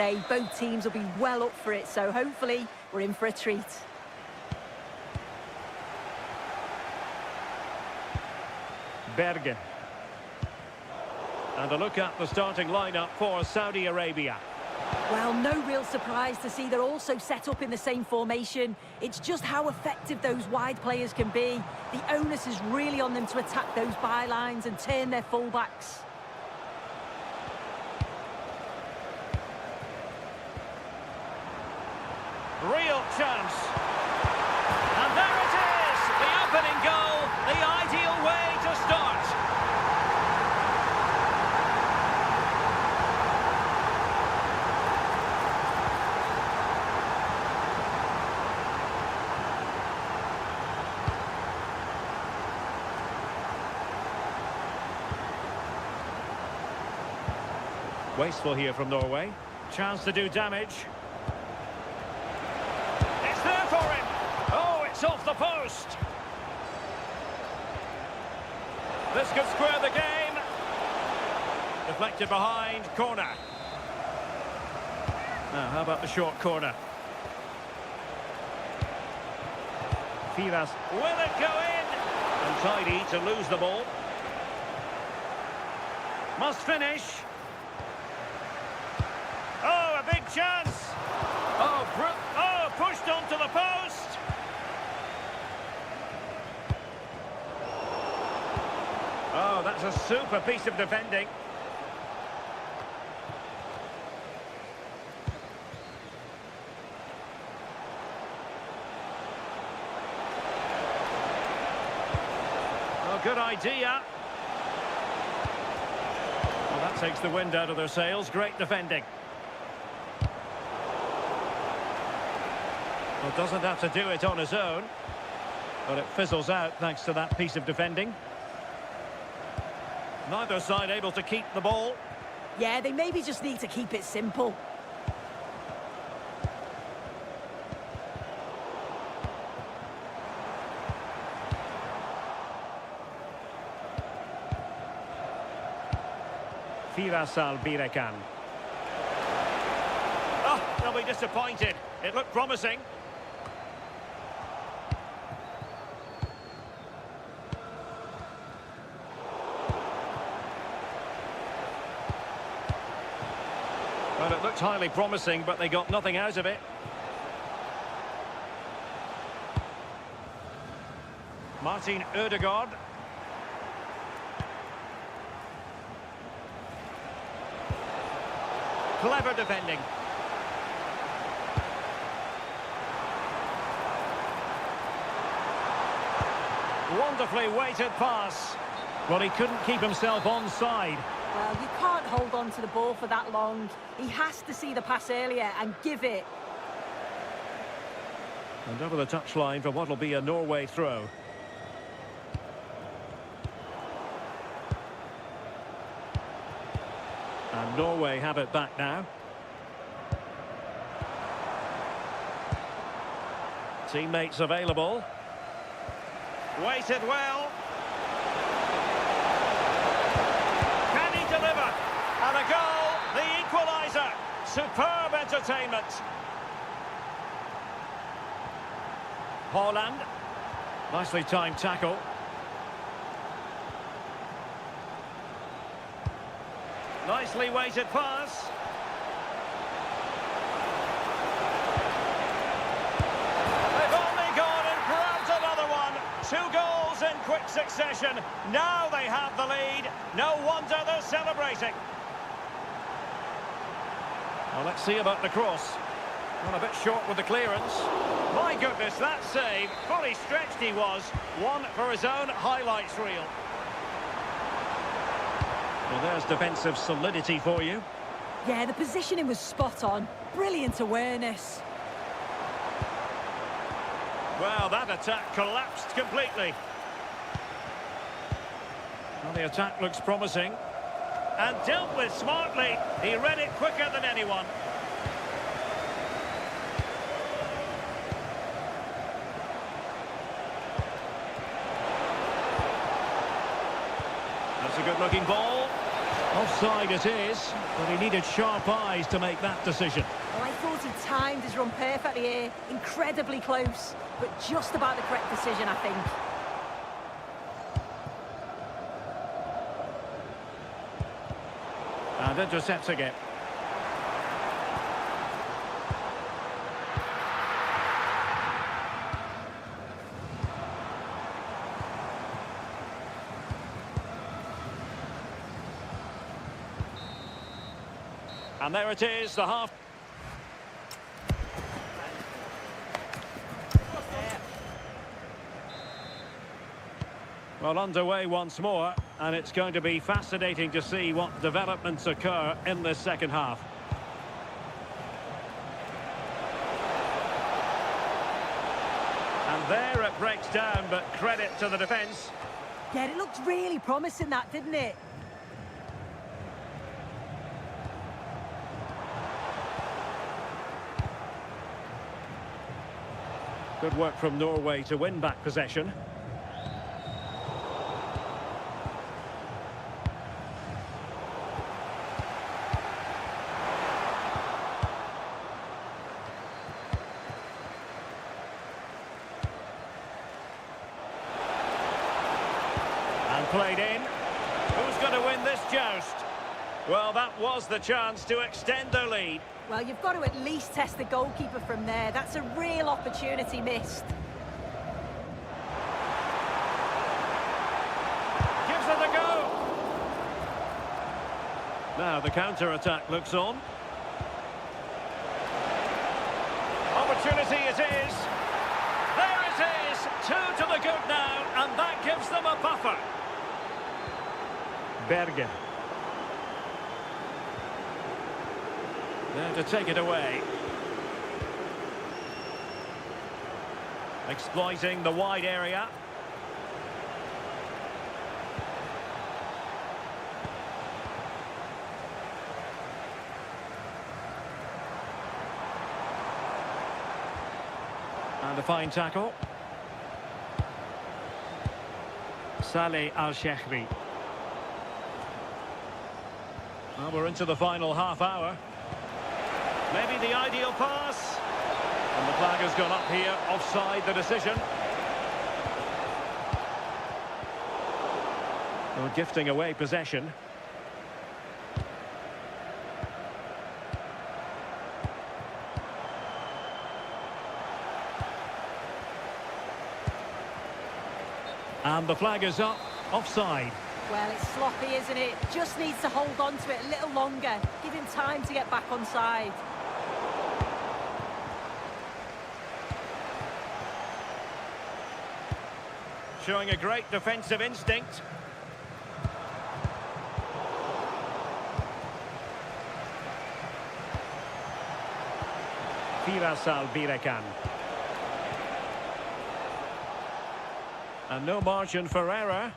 S3: today. Both teams will be well up for it, so hopefully we're in for a treat.
S4: Bergen. And a look at the starting lineup for Saudi Arabia.
S3: Well, no real surprise to see they're also set up in the same formation. It's just how effective those wide players can be. The onus is really on them to attack those bylines and turn their fullbacks.
S4: Real chance. And there it is! The opening goal, the ideal way to start. Wasteful here from Norway. Chance to do damage. It's there for him. Oh, it's off the post. This could square the game. Deflected behind, corner. Now, how about the short corner? Firas, will it go in? Untidy to lose the ball. Must finish. Oh, a big chance. Oh, pushed onto the post. Oh, that's a super piece of defending. Oh, good idea. Well, that takes the wind out of their sails. Great defending. Well, doesn't have to do it on his own, but it fizzles out thanks to that piece of defending. Neither side able to keep the ball.
S3: Yeah, they maybe just need to keep it simple.
S4: Firas Al-Birekan. Oh, they'll be disappointed. It looked promising. Well, it looked highly promising, but they got nothing out of it. Martin Ødegaard. Clever defending. Wonderfully weighted pass. Well, he couldn't keep himself onside.
S3: Well, you can't hold on to the ball for that long. He has to see the pass earlier and give it.
S4: And over the touchline for what will be a Norway throw. And Norway have it back now. Teammates available. Waited well. Can he deliver? And a goal, the equaliser. Superb entertainment. Haaland. Nicely timed tackle. Nicely weighted pass. They've only gone and grabbed another one. 2 goals in quick succession. Now they have the lead. No wonder they're celebrating. Well, let's see about the cross. Well, a bit short with the clearance. My goodness, that save. Fully stretched he was. One for his own highlights reel. Well, there's defensive solidity for you.
S3: Yeah, the positioning was spot on. Brilliant awareness.
S4: Well, that attack collapsed completely. Well, the attack looks promising. And dealt with smartly. He read it quicker than anyone. That's a good-looking ball. Offside it is, but he needed sharp eyes to make that decision.
S3: Well, I thought he timed his run perfectly here. Incredibly close, but just about the correct decision, I think.
S4: And intercepting it. And there it is, the half. Well, underway once more, and it's going to be fascinating to see what developments occur in this second half. And there it breaks down, but credit to the defence.
S3: Yeah, it looked really promising, that, didn't it?
S4: Good work from Norway to win back possession. And played in. Who's going to win this joust? Well, that was the chance to extend their lead.
S3: Well, you've got to at least test the goalkeeper from there. That's a real opportunity missed.
S4: Gives it a go. Now the counter-attack looks on. Opportunity it is. There it is. 2 to the good now, and that gives them a buffer. Bergen. There to take it away. Exploiting the wide area. And a fine tackle. Saleh Al-Shehri. Well, we're into the final half hour. Maybe the ideal pass. And the flag has gone up here, offside the decision. Well, gifting away possession. And the flag is up, offside.
S3: Well, it's sloppy, isn't it? Just needs to hold on to it a little longer. Give him time to get back on side.
S4: Showing a great defensive instinct. Firas Al-Birekan. And no margin for error.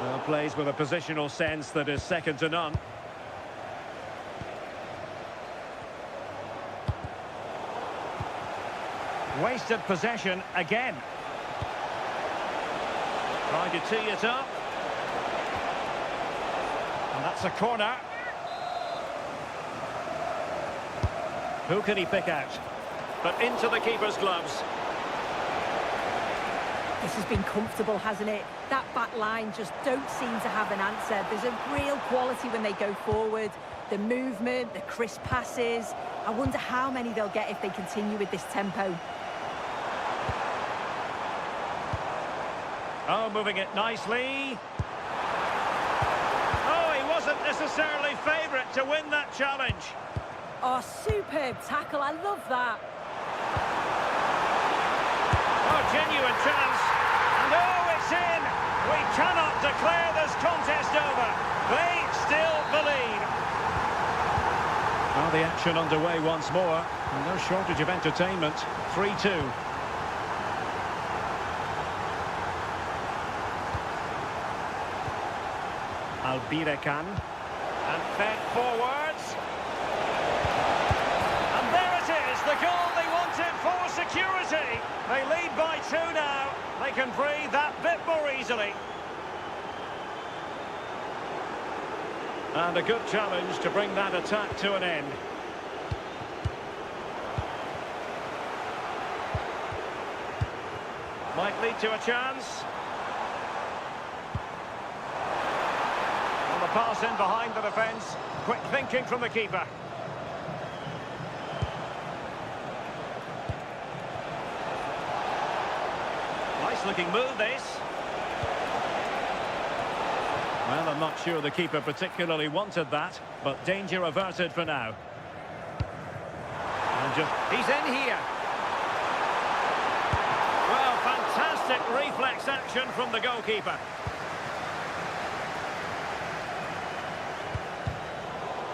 S4: Well, plays with a positional sense that is second to none. Wasted possession again. Trying to tee it up. And that's a corner. Who can he pick out? But into the keeper's gloves.
S3: This has been comfortable, hasn't it? That back line just don't seem to have an answer. There's a real quality when they go forward. The movement, the crisp passes. I wonder how many they'll get if they continue with this tempo.
S4: Oh, moving it nicely. Oh, he wasn't necessarily favourite to win that challenge.
S3: Oh, superb tackle. I love that.
S4: Oh, genuine chance. And oh, it's in. We cannot declare this contest over. They still believe. Well, the action underway once more. And no shortage of entertainment. 3-2. Al-Birekan. And fed forwards. And there it is, the goal they wanted for security. They lead by 2 now. They can breathe that bit more easily. And a good challenge to bring that attack to an end. Might lead to a chance. And the pass in behind the defence. Quick thinking from the keeper. Nice looking move, this. Well, I'm not sure the keeper particularly wanted that, but danger averted for now. And he's in here. Well, fantastic reflex action from the goalkeeper.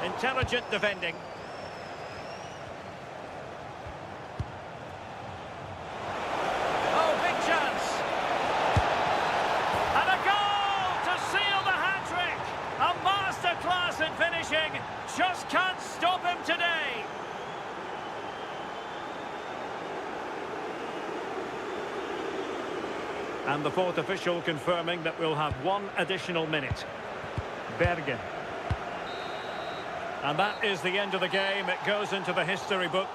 S4: Intelligent defending. Oh, big chance. And a goal to seal the hat-trick. A masterclass in finishing. Just can't stop him today. And the fourth official confirming that we'll have one additional minute. Bergen. And that is the end of the game. It goes into the history book.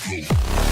S5: Go.